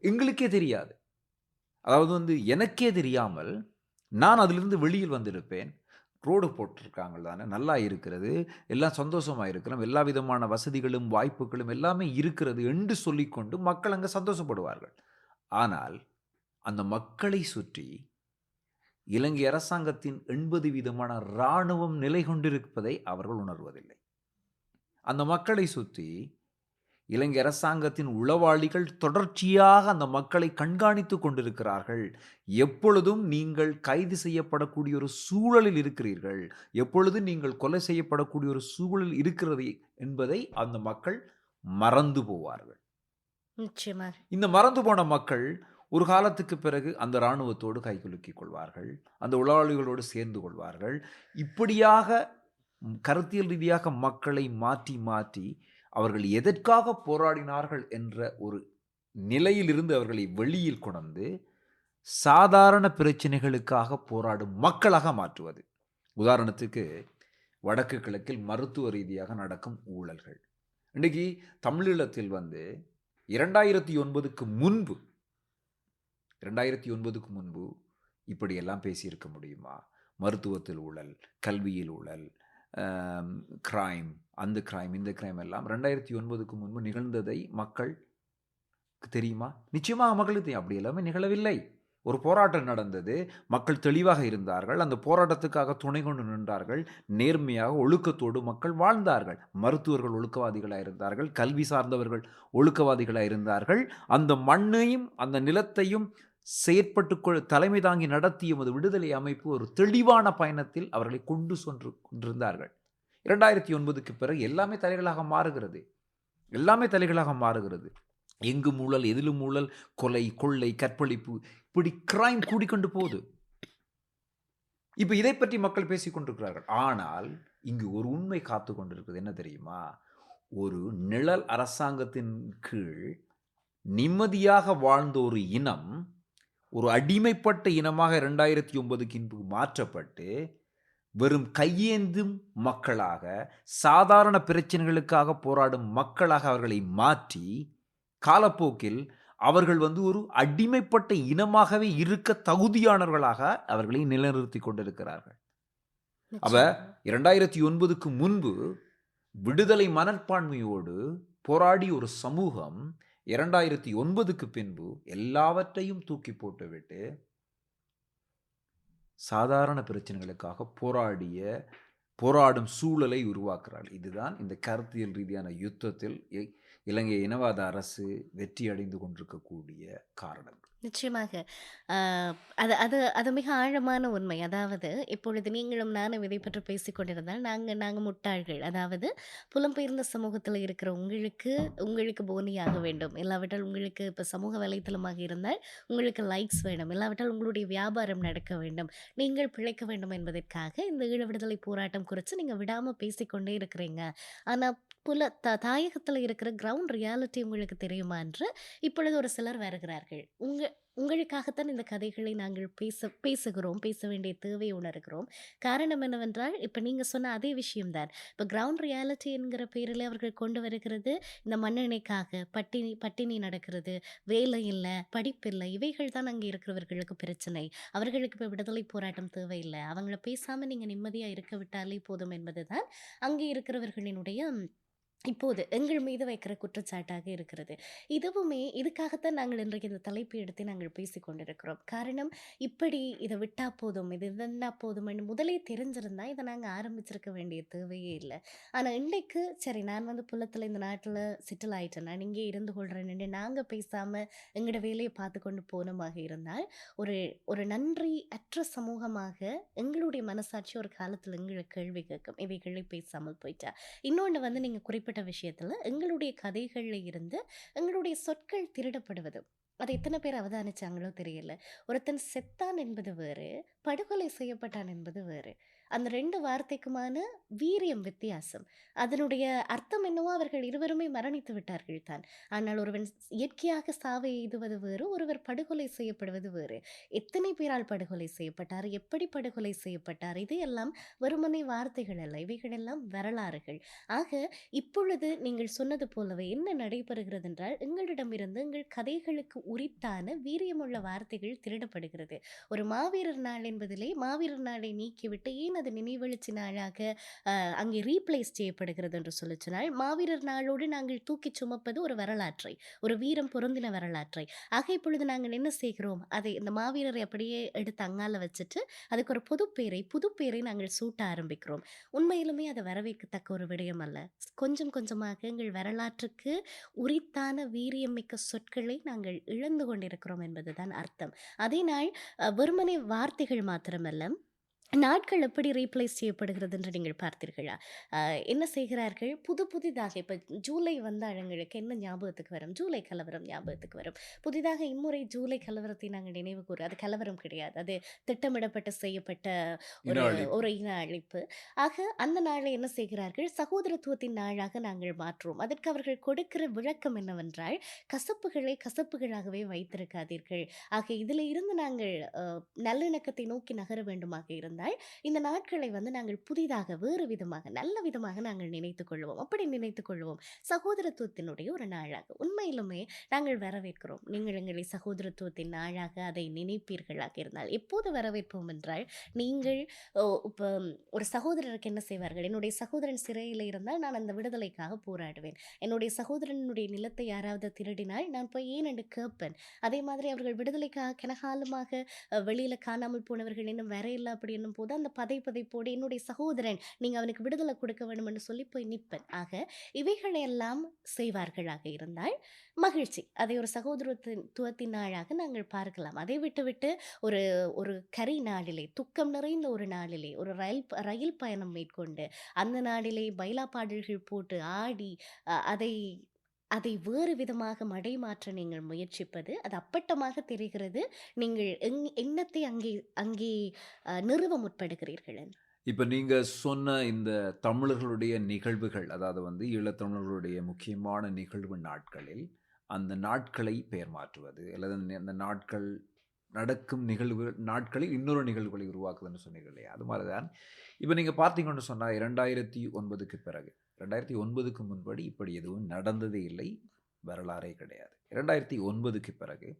எங்களுக்கே தெரியாது. அதாவது வந்து எனக்கே தெரியாமல் நான் அதிலிருந்து வெளியில் வந்திருப்பேன். ரோடு போட்டிருக்காங்க தானே, நல்லா இருக்கிறது, எல்லாம் சந்தோஷமாக இருக்கிறோம், எல்லா விதமான வசதிகளும் வாய்ப்புகளும் எல்லாமே இருக்கிறது என்று சொல்லிக்கொண்டு மக்கள் அங்கே சந்தோஷப்படுவார்கள். ஆனால் அந்த மக்களை சுற்றி இலங்கை அரசாங்கத்தின் 80 விதமான இராணுவம் நிலை கொண்டிருப்பதை அவர்கள் உணர்வதில்லை. அந்த மக்களை சுற்றி இலங்கை அரசாங்கத்தின் உளவாளிகள் தொடர்ச்சியாக அந்த மக்களை கண்காணித்து கொண்டிருக்கிறார்கள். எப்பொழுதும் நீங்கள் கைது செய்யப்படக்கூடிய ஒரு சூழலில் இருக்கிறீர்கள், எப்பொழுதும் நீங்கள் கொலை செய்யப்படக்கூடிய ஒரு சூழலில் இருக்கிறது என்பதை அந்த மக்கள் மறந்து போவார்கள். நிச்சயமாக. இந்த மறந்து போன மக்கள் ஒரு காலத்துக்கு பிறகு அந்த இராணுவத்தோடு கைகுலுக்கிக் கொள்வார்கள், அந்த உளவாளிகளோடு சேர்ந்து கொள்வார்கள். இப்படியாக கருத்தியல் ரீதியாக மக்களை மாற்றி மாற்றி அவர்கள் எதற்காக போராடினார்கள் என்ற ஒரு நிலையிலிருந்து அவர்களை வெளியில் கொண்டு சாதாரண பிரச்சனைகளுக்காக போராடும் மக்களாக மாற்றுவது. உதாரணத்துக்கு வடக்கு கிழக்கில் மருத்துவ ரீதியாக நடக்கும் ஊழல்கள். இன்றைக்கு தமிழீழத்தில் வந்து 2009க்கு முன்பு இப்படியெல்லாம் பேசியிருக்க முடியுமா? மருத்துவத்தில் ஊழல், கல்வியில் ஊழல், கிரைம், அந்த கிரைம், இந்த கிரைம் எல்லாம் 2009க்கு முன்பு நிகழ்ந்ததை மக்களுக்கு தெரியுமா? நிச்சயமாக மக்களுக்கு தெரியும். அப்படி எல்லாமே நிகழவில்லை. ஒரு போராட்டம் நடந்தது, மக்கள் தெளிவாக இருந்தார்கள், அந்த போராட்டத்துக்காக துணை கொண்டு நின்றார்கள், நேர்மையாக ஒழுக்கத்தோடு மக்கள் வாழ்ந்தார்கள். மருத்துவர்கள் ஒழுக்கவாதிகளாக இருந்தார்கள், கல்வி சார்ந்தவர்கள் ஒழுக்கவாதிகளாக இருந்தார்கள். அந்த மண்ணையும் அந்த நிலத்தையும் செயற்பட்டு தலைமை தாங்கி நடத்திய விடுதலை அமைப்பு ஒரு தெளிவான பயணத்தில் அவர்களை கொண்டு சென்று கொண்டிருந்தார்கள். 2009க்கு பிறகு எல்லாமே தலைகளாக மாறுகிறது. எங்கு ஊழல், எதிலும் ஊழல், கொலை, கொள்ளை, கற்பழிப்பு, இப்படி கிரைம் கூடிக்கொண்டு போகுது. இப்ப இதை பற்றி மக்கள் பேசிக் கொண்டிருக்கிறார்கள். ஆனால் இங்கு ஒரு உண்மை காத்து கொண்டிருக்கிறது. என்ன தெரியுமா? ஒரு நிழல் அரசாங்கத்தின் கீழ் நிம்மதியாக வாழ்ந்த ஒரு இனம் ஒரு அடிமைப்பட்ட இனமாக 2009க்கு மாற்றப்பட்டு வெறும் கையேந்தும் மக்களாக, சாதாரண பிரச்சனைகளுக்காக போராடும் மக்களாக அவர்களை மாற்றி காலப்போக்கில் அவர்கள் வந்து ஒரு அடிமைப்பட்ட இனமாகவே இருக்க தகுதியானவர்களாக அவர்களை நிலைநிறுத்தி கொண்டிருக்கிறார்கள். அவ 2009க்கு முன்பு விடுதலை மனப்பான்மையோடு போராடி ஒரு சமூகம் 2009க்கு பின்பு எல்லாவற்றையும் தூக்கி போட்டுவிட்டு சாதாரண பிரச்சனைகளுக்காக போராடும் சூழலை உருவாக்குறார்கள். இதுதான் இந்த கருத்தியல் ரீதியான யுத்தத்தில் இலங்கை இனவாத அரசு வெற்றி அடைந்து கொண்டிருக்கக்கூடிய காரணங்கள். நிச்சயமாக. அது அது அது மிக ஆழமான உண்மை. அதாவது இப்பொழுது நீங்களும் நானும் இதை பற்றி பேசிக்கொண்டிருந்தால் நாங்கள் முட்டாள்கள். அதாவது புலம்பெயர்ந்த சமூகத்தில் இருக்கிற உங்களுக்கு போனியாக வேண்டும், இல்லாவிட்டால் உங்களுக்கு இப்போ சமூக வலைத்தளமாக இருந்தால் உங்களுக்கு லைக்ஸ் வேணும், இல்லாவிட்டால் உங்களுடைய வியாபாரம் நடக்க வேண்டும், நீங்கள் பிழைக்க வேண்டும் என்பதற்காக இந்த ஈழ விடுதலை போராட்டம் குறித்து நீங்கள் விடாமல் பேசிக்கொண்டே இருக்கிறீங்க. ஆனால் தாயகத்தில் இருக்கிற கிரவுண்ட் ரியாலிட்டி உங்களுக்கு தெரியுமா என்று இப்பொழுது ஒரு சிலர் வருகிறார்கள். உங்களுக்காகத்தான் இந்த கதைகளை நாங்கள் பேசுகிறோம். பேச வேண்டிய தேவை உணர்கிறோம். காரணம் என்னவென்றால், இப்ப நீங்க சொன்ன அதே விஷயம் தான். இப்ப கிரவுண்ட் ரியாலிட்டி என்கிற பேரில அவர்கள் கொண்டு வருகிறது, இந்த மண்ணெண்ணெய்க்காக பட்டினி பட்டினி நடக்கிறது, வேலை இல்ல, படிப்பில்ல. இவைகள் தான் அங்கே இருக்கிறவர்களுக்கு பிரச்சனை. அவர்களுக்கு இப்ப விடுதலை போராட்டம் தேவையில்ல. அவங்கள பேசாம நீங்க நிம்மதியா இருக்க விட்டாலே போதும் என்பதுதான் அங்கே இருக்கிறவர்களினுடைய இப்போது எங்கள் மீது வைக்கிற குற்றச்சாட்டாக இருக்கிறது. இதுக்காகத்தான் நாங்கள் இன்றைக்கு இந்த தலைப்பை எடுத்து நாங்கள் பேசிக் கொண்டிருக்கிறோம். காரணம், இப்படி இத விட்டா போதும், இது இதுன்னா போதும்ன்னு முதலே தெரிஞ்சிருந்தா, இத நாங்க ஆரம்பிச்சிருக்க வேண்டிய தேவையே இல்ல. ஆனா இன்றைக்கு சரி நான் வந்து புலத்துல இந்த நாட்டுல செட்டில் ஆயிட்டேன். நான் இங்கே இருந்து கொள்றேன்னு நாங்க பேசாம எங்களோட வேலைய பார்த்துக்கொண்டு போனோமாக இருந்தால், ஒரு ஒரு நன்றி அற்ற சமூகமாக எங்களுடைய மனசாட்சி ஒரு காலத்துல எங்கள கேள்வி கேட்கும். இவைகளை பேசாமல் போயிட்டா. இன்னொன்னு வந்து நீங்க குறிப்பிட்ட விஷயத்துல எங்களுடைய கதைகள்ல இருந்து எங்களுடைய சொற்கள் திருடப்படுவது, அதை எத்தனை பேர் அவதானிச்சாங்களோ தெரியல. ஒருத்தன் செத்தான் என்பது வேறு, படுகொலை செய்யப்பட்டான் என்பது வேறு. அந்த 2 வார்த்தைக்குமான வீரியம் வித்தியாசம். அதனுடைய அர்த்தம் என்னவோ அவர்கள் இருவருமே மரணித்து விட்டார்கள் தான். ஆனால் ஒருவன் இயற்கையாக சாவை எய்துவது வேறு, ஒருவர் படுகொலை செய்யப்படுவது வேறு. எத்தனை பேரால் படுகொலை செய்யப்பட்டார், எப்படி படுகொலை செய்யப்பட்டார், இது எல்லாம் வெறுமனே வார்த்தைகள் அல்ல, இவைகளெல்லாம் வரலாறுகள். ஆக இப்பொழுது நீங்கள் சொன்னது போலவே என்ன நடைபெறுகிறது என்றால், எங்களிடமிருந்து எங்கள் கதைகளுக்கு உரித்தான வீரியமுள்ள வார்த்தைகள் திருடப்படுகிறது. ஒரு மாவீரர் நாள் என்பதிலே மாவீரர் நாளை நீக்கிவிட்டு ஏன் அது நினைவெழுச்சி நாளாக அங்கே ரீப்ளேஸ் செய்யப்படுகிறது என்று சொல்லி சொன்னால், மாவீரர் நாளோடு நாங்கள் தூக்கிச் சுமப்பது ஒரு வரலாற்றை, ஒரு வீரம் பொருந்தின வரலாற்றை. ஆக இப்பொழுது நாங்கள் என்ன செய்கிறோம், அதை இந்த மாவீரரை அப்படியே எடுத்து அங்கால வச்சுட்டு அதுக்கு ஒரு புதுப்பேரை நாங்கள் சூட்ட ஆரம்பிக்கிறோம். உண்மையிலுமே அது வரவேற்கத்தக்க ஒரு விடயம் அல்ல. கொஞ்சம் கொஞ்சமாக எங்கள் வரலாற்றுக்கு உரித்தான வீரியமிக்க சொற்களை நாங்கள் இழந்து கொண்டிருக்கிறோம் என்பதுதான் அர்த்தம். அதே நாள் வெறுமனே வார்த்தைகள் மாத்திரமல்ல, நாட்கள் எப்படி ரீப்ளேஸ் செய்யப்படுகிறது என்று நீங்கள் பார்த்தீர்களா? என்ன செய்கிறார்கள், புதிதாக இப்ப ஜூலை வந்தால் எங்களுக்கு என்ன ஞாபகத்துக்கு வரும்? ஜூலை கலவரம் ஞாபகத்துக்கு வரும். புதிதாக இம்முறை ஜூலை கலவரத்தை நாங்கள் நினைவு கூற, அது கலவரம் கிடையாது. அது திட்டமிடப்பட்டு செய்யப்பட்ட இன ஒரு அழிப்பு. ஒரு இன அழிப்பு. ஆக அந்த நாளை என்ன செய்கிறார்கள், சகோதரத்துவத்தின் நாளாக நாங்கள் மாற்றுவோம். அதற்கு அவர்கள் கொடுக்கிற விளக்கம் என்னவென்றால், கசப்புகளை கசப்புகளாகவே வைத்திருக்காதீர்கள். ஆக இதில இருந்து நாங்கள் நல்லிணக்கத்தை நோக்கி நகர வேண்டுமாக இருந்தால், இந்த நாட்களை வந்து நாங்கள் புதிதாக வேறு விதமாக நல்ல விதமாக நாங்கள் நினைத்துக் கொள்வோம். அப்படி நினைத்துக் கொள்வோம். சகோதரத்துவத்தினுடைய ஒரு நாளாக உண்மையிலுமே நாங்கள் வரவேற்கிறோம். நீங்கள் எங்களை சகோதரத்துவத்தின் நாளாக அதை நினைப்பீர்களாக இருந்தால் எப்போது வரவேற்போம் என்றால், நீங்கள் இப்போ ஒரு சகோதரருக்கு என்ன செய்வார்கள், என்னுடைய சகோதரன் சிறையில் இருந்தால் நான் அந்த விடுதலைக்காக போராடுவேன். என்னுடைய சகோதரனுடைய நிலத்தை யாராவது திருடினால் நான் போய் ஏன் என்று கேட்பேன். அதே மாதிரி அவர்கள் விடுதலைக்காக கனகாலமாக வெளியில காணாமல் போனவர்கள் இன்னும் வரையில்லை அப்படி என்னும் போது அந்த பதைப்போடு என்னுடைய சகோதரன், நீங்க அவனுக்கு விடுதலை கொடுக்க வேண்டும் என்று சொல்லி போய் நிற்பேன். ஆக இவைகளையெல்லாம் செய்வார்களாக இருந்தால் மகிழ்ச்சி, அதை ஒரு சகோதரத்துவத்தின் நாளாக நாங்கள் பார்க்கலாம். அதை விட்டுவிட்டு ஒரு ஒரு கரி நாளிலே, துக்கம் நிறைந்த ஒரு நாளிலே, ஒரு ரயில் பயணம் மேற்கொண்டு அந்த நாளிலே பைலா பாடல்கள் போட்டு ஆடி அதை அதை வேறு விதமாக மடைமாற்ற நீங்கள் முயற்சிப்பது அது அப்பட்டமாக தெரிகிறது. நீங்கள் எண்ணத்தை அங்கே அங்கே நிறுவ முற்படுகிறீர்கள். இப்ப நீங்க சொன்ன இந்த தமிழர்களுடைய நிகழ்வுகள், அதாவது வந்து ஈழத்தமிழர்களுடைய முக்கியமான நிகழ்வு நாட்களில் அந்த நாட்களை பெயர் மாற்றுவது, அல்லது அந்த நாட்கள் நடக்கும் நாட்களில் இன்னொரு நிகழ்வுகளை உருவாக்குதுன்னு சொன்னீங்க இல்லையா? அது மாதிரி தான் இப்போ நீங்கள் பார்த்தீங்கன்னு சொன்னால் 2009க்கு பிறகு, 2009க்கு முன்படி இப்படி எதுவும் நடந்ததே இல்லை, வரலாறே கிடையாது. 2009க்கு பிறகு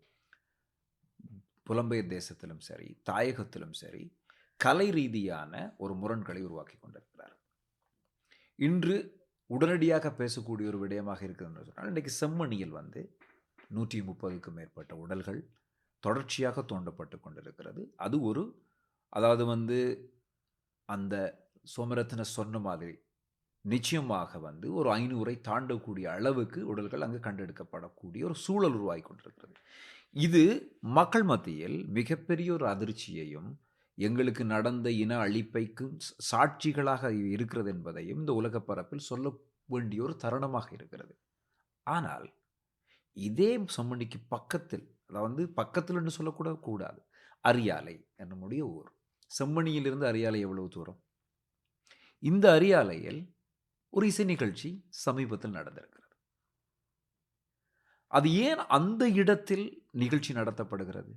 புலம்பெயர் தேசத்திலும் சரி, தாயகத்திலும் சரி, கலை ரீதியான ஒரு முரண்களை உருவாக்கி கொண்டிருக்கிறார். இன்று உடனடியாக பேசக்கூடிய ஒரு விடயமாக இருக்குதுன்னு சொன்னால், இன்றைக்கு செம்மணியில் வந்து 130க்கும் மேற்பட்ட உடல்கள் தொடர்ச்சியாக தோண்டப்பட்டு கொண்டிருக்கிறது. அது ஒரு, அதாவது வந்து அந்த சோமரத்ன சொன்ன மாதிரி நிச்சயமாக வந்து ஒரு 500ஐ தாண்டக்கூடிய அளவுக்கு உடல்கள் அங்கு கண்டெடுக்கப்படக்கூடிய ஒரு சூழல் உருவாகி கொண்டிருக்கிறது. இது மக்கள் மத்தியில் மிகப்பெரிய ஒரு அதிர்ச்சியையும், எங்களுக்கு நடந்த இன அழிப்பைக்கும் சாட்சிகளாக இருக்கிறது என்பதையும் இந்த உலக பரப்பில் சொல்ல வேண்டிய ஒரு தருணமாக இருக்கிறது. ஆனால் இதே செம்மணிக்கு பக்கத்தில், அதாவது பக்கத்தில் சொல்லக்கூட கூடாது, அரியாலை என்னுடைய ஊர். செம்மணியிலிருந்து அரியாலை எவ்வளவு தூரம்? இந்த அரியாலையில் ஒரு இசை நிகழ்ச்சி சமீபத்தில் நடந்திருக்கிறது. அது ஏன் அந்த இடத்தில் நிகழ்ச்சி நடத்தப்படுகிறது?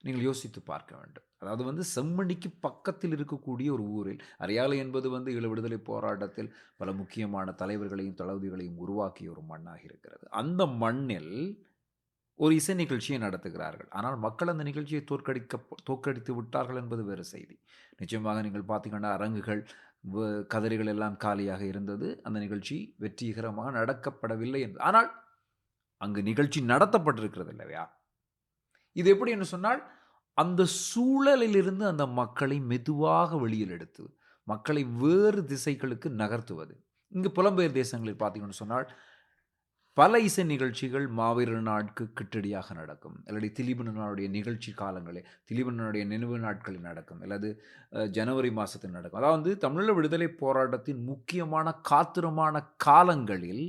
நீங்கள் யோசித்து பார்க்க வேண்டும். அதாவது வந்து செம்மணிக்கு பக்கத்தில் இருக்கக்கூடிய ஒரு ஊரில், அரியாலை என்பது வந்து ஈழ விடுதலை போராட்டத்தில் பல முக்கியமான தலைவர்களையும், தளபதிகளையும் உருவாக்கிய ஒரு மண்ணாக இருக்கிறது. அந்த மண்ணில் ஒரு இசை நிகழ்ச்சியை நடத்துகிறார்கள். ஆனால் மக்கள் அந்த நிகழ்ச்சியை தோற்கடித்து விட்டார்கள் என்பது வேறு செய்தி. நிச்சயமாக நீங்கள் பார்த்தீங்கன்னா, அரங்குகள், கதறிகள் எல்லாம் காலியாக இருந்தது. அந்த நிகழ்ச்சி வெற்றிகரமாக நடக்கப்படவில்லை என்று. ஆனால் அங்கு நிகழ்ச்சி நடத்தப்பட்டிருக்கிறது இல்லையா? இது எப்படி என்று சொன்னால், அந்த சூழலிலிருந்து அந்த மக்களை மெதுவாக வெளியில் எடுத்து, மக்களை வேறு திசைகளுக்கு நகர்த்துவது. இங்கு புலம்பெயர் தேசங்களில் பார்த்தீங்கன்னு சொன்னால், பல இசை நிகழ்ச்சிகள் மாவீரர் நாட்கு கிட்டடியாக நடக்கும். இல்லாட்டி திலீபனுடைய நிகழ்ச்சி காலங்களில், திலீபனுடைய நினைவு நாட்களில் நடக்கும். அல்லது ஜனவரி மாதத்தில் நடக்கும். அதாவது தமிழீழ விடுதலை போராட்டத்தின் முக்கியமான காத்திரமான காலங்களில்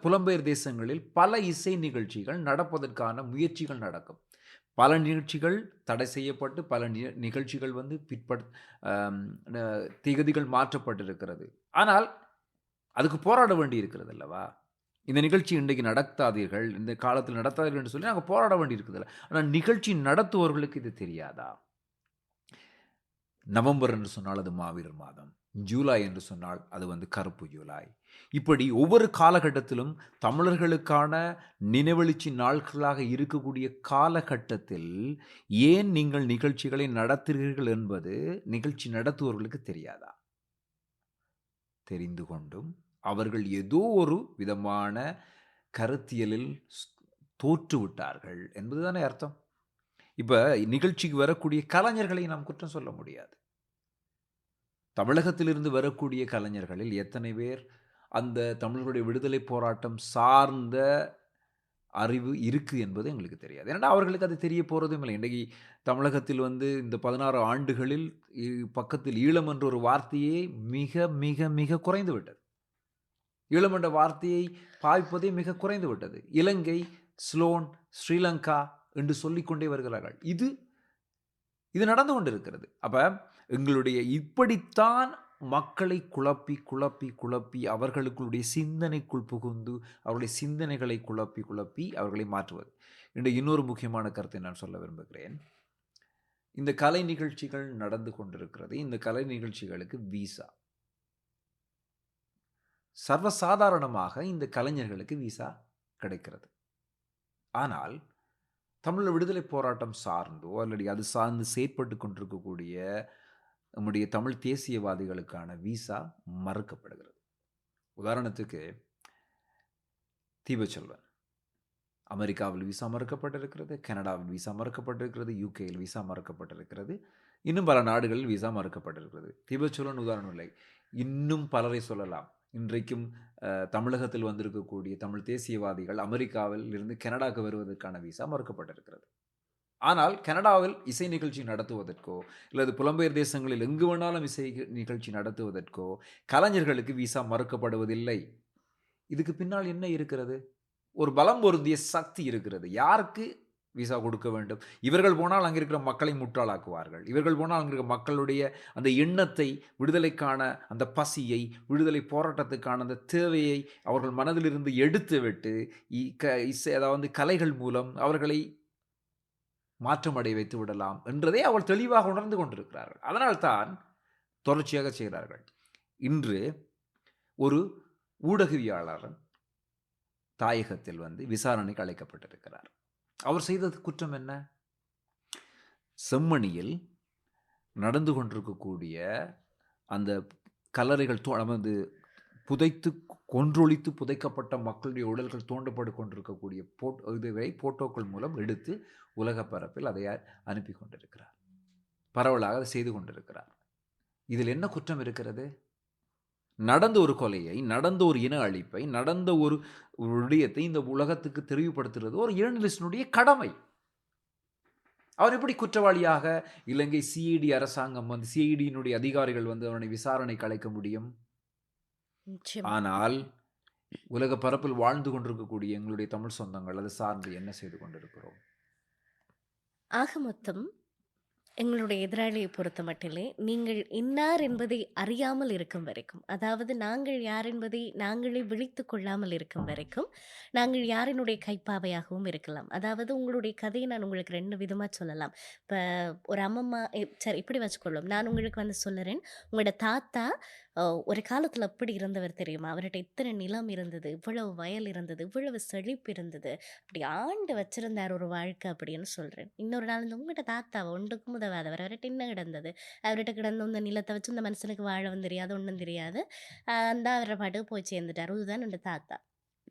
புலம்பெயர் தேசங்களில் பல இசை நிகழ்ச்சிகள் நடப்பதற்கான முயற்சிகள் நடக்கும். பல நிகழ்ச்சிகள் தடை செய்யப்பட்டு, பல நிகழ்ச்சிகள் வந்து திகதிகள் மாற்றப்பட்டிருக்கிறது. ஆனால் அதுக்கு போராட வேண்டி இருக்கிறது அல்லவா? இந்த நிகழ்ச்சி இன்றைக்கு நடத்தாதீர்கள், இந்த காலத்தில் நடத்தாதீர்கள் என்று சொல்லி நாங்கள் போராட வேண்டி இருக்குதில்ல. ஆனால் நிகழ்ச்சி நடத்துவர்களுக்கு இது தெரியாதா? நவம்பர் என்று சொன்னால் அது மாவீரர் மாதம், ஜூலை என்று சொன்னால் அது வந்து கருப்பு ஜூலை. இப்படி ஒவ்வொரு காலகட்டத்திலும் தமிழர்களுக்கான நினைவெழுச்சி நாட்களாக இருக்கக்கூடிய காலகட்டத்தில் ஏன் நீங்கள் நிகழ்ச்சிகளை நடத்துகிறீர்கள் என்பது நிகழ்ச்சி நடத்துவர்களுக்கு தெரியாதா? தெரிந்து கொண்டும் அவர்கள் ஏதோ ஒரு விதமான கருத்தியலில் தோற்றுவிட்டார்கள் என்பதுதானே அர்த்தம். இப்போ நிகழ்ச்சிக்கு வரக்கூடிய கலைஞர்களை நாம் குற்றம் சொல்ல முடியாது. தமிழகத்திலிருந்து வரக்கூடிய கலைஞர்களில் எத்தனை பேர் அந்த தமிழர்களுடைய விடுதலை போராட்டம் சார்ந்த அறிவு இருக்குது என்பது எங்களுக்கு தெரியாது. ஏன்னா அவர்களுக்கு அது தெரிய போகிறதும் இல்லை. இன்றைக்கு தமிழகத்தில் வந்து இந்த 16 ஆண்டுகளில் பக்கத்தில் ஈழம் என்ற ஒரு வார்த்தையே மிக மிக மிக குறைந்து விட்டது. ஈழம் என்ற வார்த்தையை பாய்ப்பதே மிக குறைந்து விட்டது. இலங்கை, ஸ்லோன், ஸ்ரீலங்கா என்று சொல்லிக்கொண்டே வருகிறார்கள். இது நடந்து கொண்டிருக்கிறது. அப்போ எங்களுடைய இப்படித்தான் மக்களை குழப்பி குழப்பி குழப்பி அவர்களுடைய சிந்தனைக்குள் புகுந்து அவருடைய சிந்தனைகளை குழப்பி குழப்பி அவர்களை மாற்றுவது. இன்றைக்கு இன்னொரு முக்கியமான கருத்தை நான் சொல்ல விரும்புகிறேன். இந்த கலை நிகழ்ச்சிகள் நடந்து கொண்டிருக்கிறது. இந்த கலை நிகழ்ச்சிகளுக்கு விசா, சர்வசாதாரணமாக இந்த கலைஞர்களுக்கு விசா கிடைக்கிறது. ஆனால் தமிழ் விடுதலை போராட்டம் சார்ந்தோ அல்லது அது சார்ந்து செயற்பட்டு கொண்டிருக்கக்கூடிய நம்முடைய தமிழ் தேசியவாதிகளுக்கான விசா மறுக்கப்படுகிறது. உதாரணத்துக்கு தீபச்செல்வன், அமெரிக்காவில் விசா மறுக்கப்பட்டிருக்கிறது, கனடாவில் விசா மறுக்கப்பட்டிருக்கிறது, யூகேயில் விசா மறுக்கப்பட்டிருக்கிறது, இன்னும் பல நாடுகளில் விசா மறுக்கப்பட்டிருக்கிறது. தீபச்செல்வன் உதாரணம் இல்லை, இன்னும் பலரை சொல்லலாம். இன்றைக்கும் தமிழகத்தில் வந்திருக்கக்கூடிய தமிழ் தேசியவாதிகள் அமெரிக்காவில் இருந்து கனடாவுக்கு வருவதற்கான விசா மறுக்கப்பட்டிருக்கிறது. ஆனால் கனடாவில் இசை நிகழ்ச்சி நடத்துவதற்கோ அல்லது புலம்பெயர் தேசங்களில் எங்கு வேணாலும் இசை நிகழ்ச்சி நடத்துவதற்கோ கலைஞர்களுக்கு விசா மறுக்கப்படுவதில்லை. இதுக்கு பின்னால் என்ன இருக்கிறது? ஒரு பலம் பொருந்திய சக்தி இருக்கிறது. யாருக்கு விசா கொடுக்க வேண்டும்? இவர்கள் போனால் அங்கே இருக்கிற மக்களை முட்டாளாக்குவார்கள். இவர்கள் போனால் அங்கே இருக்கிற மக்களுடைய அந்த எண்ணத்தை, விடுதலைக்கான அந்த பசியை, விடுதலை போராட்டத்துக்கான அந்த தேவையை அவர்கள் மனதிலிருந்து எடுத்துவிட்டு அதாவது கலைகள் மூலம் அவர்களை மாற்றமடைய வைத்து விடலாம் என்றதை அவள் தெளிவாக உணர்ந்து கொண்டிருக்கிறார்கள். அதனால்தான் தொடர்ச்சியாக செய்கிறார்கள். இன்று ஒரு ஊடகவியலாளர் தாயகத்தில் வந்து விசாரணைக்கு அழைக்கப்பட்டிருக்கிறார். அவர் செய்தது குற்றம் என்ன? செம்மணியில் நடந்து கொண்டிருக்கக்கூடிய அந்த கல்லறைகள் வந்து புதைத்து கொன்றொழித்து புதைக்கப்பட்ட மக்களுடைய உடல்கள் தோண்டப்பட்டு கொண்டிருக்கக்கூடிய போட்டோக்கள் மூலம் எடுத்து உலக பரப்பில் அதை அனுப்பி கொண்டிருக்கிறார். பரவலாக அதை செய்து கொண்டிருக்கிறார். இதில் என்ன குற்றம் இருக்கிறது? நடந்த ஒரு கொலையை, நடந்த ஒரு இன அழிப்பை, நடந்த ஒரு விடயத்தை இந்த உலகத்துக்கு தெளிவுபடுத்துகிறது ஒரு ஜேர்னலிஸ்டினுடைய கடமை. அவர் எப்படி குற்றவாளியாக இலங்கை சிஐடி அரசாங்கம் வந்து சிஐடியினுடைய அதிகாரிகள் வந்து அவனை விசாரணைக்கு அழைக்க முடியும்? ஆனால் உலக பரப்பில் வாழ்ந்து கொண்டிருக்கக்கூடிய எங்களுடைய தமிழ் சொந்தங்கள் அதை சார்ந்து என்ன செய்து கொண்டிருக்கிறோம்? ஆக மொத்தம் எங்களுடைய எதிராளியை பொறுத்த மட்டிலே, நீங்கள் இன்னார் என்பதை அறியாமல் இருக்கும் வரைக்கும், அதாவது நாங்கள் யார் என்பதை நாங்களே விழித்துக் கொள்ளாமல் இருக்கும் வரைக்கும், நாங்கள் யாரினுடைய கைப்பாவையாகவும் இருக்கலாம். அதாவது உங்களுடைய கதையை நான் உங்களுக்கு 2 விதமா சொல்லலாம். இப்ப ஒரு அம்மம்மா சரி இப்படி வச்சுக்கொள்வோம். நான் உங்களுக்கு வந்து சொல்லுறேன். உங்களோட தாத்தா அ ஒரு காலத்துல எப்படி இருந்தவர் தெரியுமா? அவர்ட்ட இத்தனை நிலம் இருந்தது, இவ்வளவு வயல் இருந்தது, இவ்வளவு செழிப்பு இருந்தது. அப்படி ஆண்டு வச்சிருந்தார் ஒரு வாழ்க்கை அப்படின்னு சொல்றேன். இன்னொரு நாள் வந்து உங்கள்ட்ட தாத்தாவ ஒன்றுக்கும் உதவாதவர். அவர்ட்ட என்ன கிடந்தது? அவர்ட்ட கிடந்த இந்த நிலத்த வச்சு இந்த மனுஷனுக்கு வாழவும் தெரியாது, ஒண்ணும் தெரியாது. இந்தா அவர பாட்டுக்கு போய் சேர்ந்துட்டாரு. இதுதான் எங்க தாத்தா.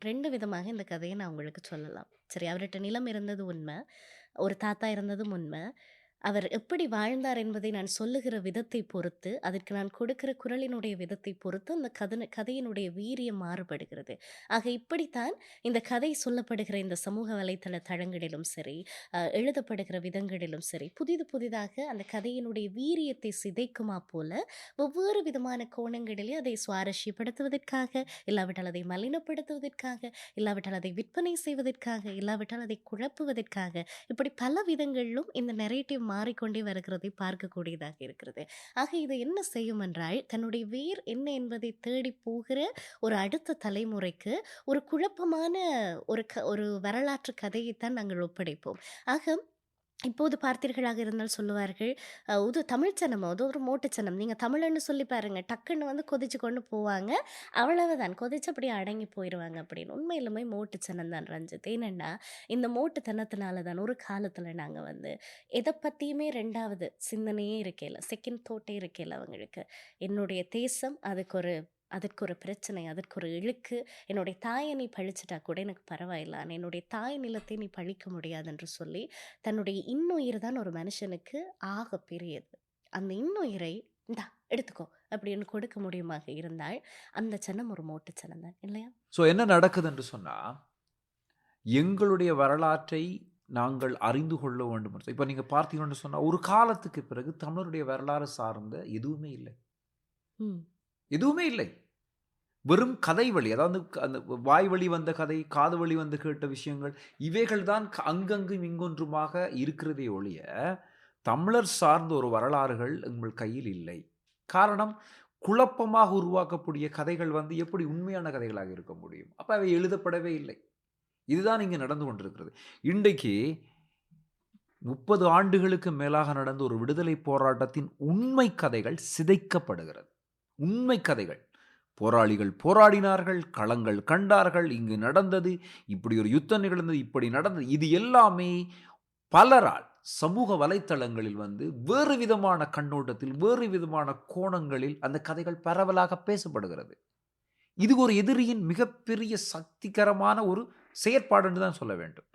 2 விதமாக இந்த கதைய நான் உங்களுக்கு சொல்லலாம். சரி, அவர்ட்ட நிலம் இருந்தது உண்ம. ஒரு தாத்தா இருந்ததும் உண்ம. அவர் எப்படி வாழ்ந்தார் என்பதை நான் சொல்லுகிற விதத்தை பொறுத்து, அதற்கு நான் கொடுக்கிற குரலினுடைய விதத்தை பொறுத்து, அந்த கதையினுடைய வீரியம் மாறுபடுகிறது. ஆக இப்படித்தான் இந்த கதை சொல்லப்படுகிற இந்த சமூக வலைத்தள தளங்களிலும் சரி, எழுதப்படுகிற விதங்களிலும் சரி, புதிதாக அந்த கதையினுடைய வீரியத்தை சிதைக்குமா போல, ஒவ்வொரு விதமான கோணங்களிலே அதை சுவாரஸ்யப்படுத்துவதற்காக, இல்லாவிட்டால் அதை மலினப்படுத்துவதற்காக, இல்லாவிட்டால் அதை விற்பனை செய்வதற்காக, இல்லாவிட்டால் அதை குழப்புவதற்காக, இப்படி பல விதங்களிலும் இந்த நரேட்டிவ் மாறிக்கொண்டே வருகிறதை பார்க்கக்கூடியதாக இருக்கிறது. ஆக இது என்ன செய்யும் என்றால், தன்னுடைய வேர் என்ன என்பதை தேடி போகிற ஒரு அடுத்த தலைமுறைக்கு ஒரு குழப்பமான ஒரு வரலாற்று கதையைத்தான் நாங்கள் ஒப்படைப்போம். ஆக இப்போது பார்த்தீர்களாக இருந்தால் சொல்லுவார்கள், இது தமிழ் சனம், அது ஒரு மோட்டு சனம். நீங்க தமிழ்ன்னு சொல்லி பாருங்க, டக்குன்னு வந்து கொதிச்சு கொண்டு போவாங்க. அவ்வளவுதான், கொதிச்சு அப்படியே அடங்கி போயிருவாங்க அப்படின்னு. உண்மையிலுமே மோட்டு சனம் தான் ரஞ்சித். ஏனென்னா, இந்த மோட்டுத்தனத்தினால தான் ஒரு காலத்துல நாங்க வந்து எதை பத்தியுமே 2வது சிந்தனையே இருக்கையில, செகண்ட் தாட்டே இருக்கையில அவங்களுக்கு, என்னுடைய தேசம் அதற்கு ஒரு பிரச்சனை, அதற்கு ஒரு இழுக்கு. என்னுடைய தாயை நீ பழிச்சிட்டா கூட எனக்கு பரவாயில்ல. ஆனா என்னுடைய தாய் நிலத்தை நீ பழிக்க முடியாது என்று சொல்லி, தன்னுடைய இன்னுயிர் தான் ஒரு மனுஷனுக்கு ஆக பெரியது. அந்த இன்னுயிரை இந்தா எடுத்துக்கோ அப்படின்னு கொடுக்க முடியுமாக இருந்தால், அந்த சனம் ஒரு மோட்டு சனம் தான் இல்லையா? ஸோ என்ன நடக்குது என்று சொன்னா, எங்களுடைய வரலாற்றை நாங்கள் அறிந்து கொள்ள வேண்டும். இப்போ நீங்க பார்த்தீங்கன்னு சொன்னா, ஒரு காலத்துக்கு பிறகு தமிழருடைய வரலாறு சார்ந்த எதுவுமே இல்லை. ம். எதுவுமே இல்லை. வெறும் கதை வழி, அதாவது அந்த வாய் வழி வந்த கதை, காது வழி வந்து கேட்ட விஷயங்கள், இவைகள் தான் அங்கங்கும் இங்கொன்றுமாக இருக்கிறதே ஒழிய, தமிழர் சார்ந்த ஒரு வரலாறுகள் உங்கள் கையில் இல்லை. காரணம், குழப்பமாக உருவாக்கக்கூடிய கதைகள் வந்து எப்படி உண்மையான கதைகளாக இருக்க முடியும்? அப்ப அவை எழுதப்படவே இல்லை. இதுதான் இங்கே நடந்து கொண்டிருக்கிறது. இன்றைக்கு 30 ஆண்டுகளுக்கு மேலாக நடந்த ஒரு விடுதலை போராட்டத்தின் உண்மை கதைகள் சிதைக்கப்படுகிறது. உண்மை கதைகள். போராளிகள் போராடினார்கள், களங்கள் கண்டார்கள், இங்கு நடந்தது, இப்படி ஒரு யுத்தம் நிகழ்ந்தது, இப்படி நடந்தது. இது எல்லாமே பலரால் சமூக வலைத்தளங்களில் வந்து வேறு விதமான கண்ணோட்டத்தில், வேறு விதமான கோணங்களில் அந்த கதைகள் பரவலாக பேசப்படுகிறது. இது ஒரு எதிரியின் மிகப்பெரிய சக்திகரமான ஒரு செயற்பாடு என்று தான் சொல்ல வேண்டும்.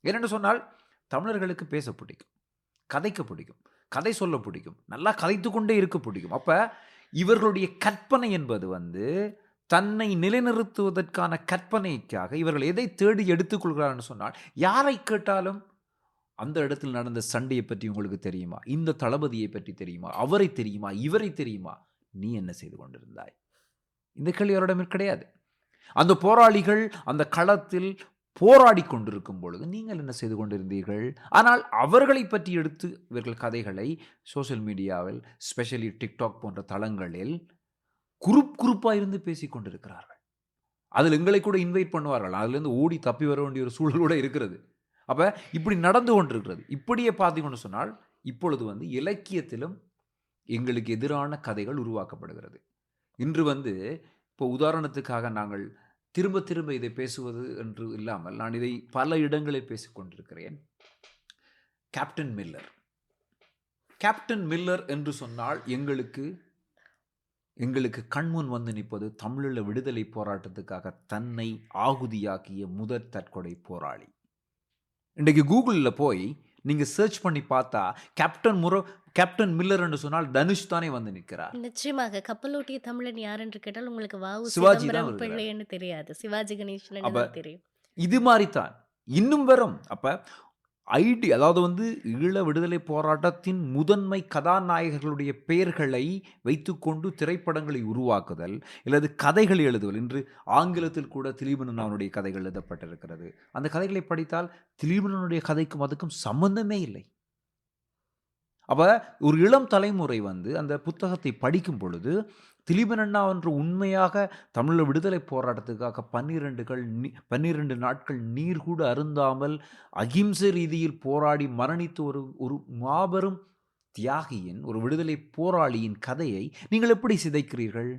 ஏனென்று சொன்னால், தமிழர்களுக்கு பேச பிடிக்கும், கதைக்க பிடிக்கும், கதை சொல்ல பிடிக்கும், நல்லா கதைத்து கொண்டே இருக்க பிடிக்கும். அப்ப இவர்களுடைய கற்பனை என்பது வந்து தன்னை நிலைநிறுத்துவதற்கான கற்பனைக்காக இவர்கள் எதை தேடி எடுத்துக்கொள்கிறார்கள் சொன்னால், யாரை கேட்டாலும் அந்த இடத்தில் நடந்த சண்டையை பற்றி உங்களுக்கு தெரியுமா, இந்த தளபதியை பற்றி தெரியுமா, அவரை தெரியுமா, இவரை தெரியுமா, நீ என்ன செய்து கொண்டிருந்தாய்? இந்த கேள்வி அவரிடம் கிடையாது. அந்த போராளிகள் அந்த களத்தில் போராடி கொண்டிருக்கும் பொழுது நீங்கள் என்ன செய்து கொண்டிருந்தீர்கள்? ஆனால் அவர்களை பற்றி எடுத்து இவர்கள் கதைகளை சோசியல் மீடியாவில், ஸ்பெஷலி டிக்டாக் போன்ற தளங்களில் குரூப்பாக இருந்து பேசி கொண்டிருக்கிறார்கள். அதில் எங்களை கூட இன்வைட் பண்ணுவார்கள். அதிலிருந்து ஓடி தப்பி வர வேண்டிய ஒரு சூழல் கூட இருக்கிறது. அப்போ இப்படி நடந்து கொண்டிருக்கிறது. இப்படியே பார்த்தீங்கன்னு சொன்னால், இப்பொழுது வந்து இலக்கியத்திலும் எங்களுக்கு எதிரான கதைகள் உருவாக்கப்படுகிறது. இன்று வந்து இப்போ உதாரணத்துக்காக நாங்கள் திரும்ப இதை பேசுவது என்று இல்லாமல், நான் இதை பல இடங்களில் பேசிக்கொண்டிருக்கிறேன். கேப்டன் மில்லர் என்று சொன்னால் எங்களுக்கு கண்முன் வந்து நிற்பது தமிழீழ விடுதலை போராட்டத்துக்காக தன்னை ஆகுதியாக்கிய முதற் தற்கொலை போராளி. இன்றைக்கு கூகுளில் போய் நீங்க சர்ச் பண்ணி பார்த்தா, கேப்டன் மில்லர் என்று சொன்னால் தனுஷ் தானே வந்து நிற்கிறார். நிச்சயமாக. கப்பலோட்டிய தமிழன் யார் என்று கேட்டால் உங்களுக்கு சிவாஜி தான் சிதம்பரம் வருகிறார். பிள்ளைன்னு தெரியாது, சிவாஜி கணேசன் அப்ப தான் தெரியும். இது மாதிரி தான் இன்னும் வரும். அப்ப அதாவது வந்து ஈழ விடுதலை போராட்டத்தின் முதன்மை கதாநாயகர்களுடைய பெயர்களை வைத்துக்கொண்டு திரைப்படங்களை உருவாக்குதல், அல்லது கதைகளை எழுதுதல். இன்று ஆங்கிலத்தில் கூட திலீபன் அவனுடைய கதைகள் எழுதப்பட்டிருக்கிறது. அந்த கதைகளை படித்தால் திலீபனுடைய கதைக்கும் அதுக்கும் சம்பந்தமே இல்லை. அப்ப ஒரு இளம் தலைமுறை வந்து அந்த புத்தகத்தை படிக்கும் பொழுது, திலீபன் அண்ணா என்று உண்மையாக தமிழீழ விடுதலை போராட்டத்துக்காக 12 நாட்கள் நீர் கூட அருந்தாமல் அகிம்சை ரீதியில் போராடி மரணித்த ஒரு ஒரு மாபெரும் தியாகியின், ஒரு விடுதலை போராளியின் கதையை நீங்கள் எப்படி சிதைக்கிறீர்கள்?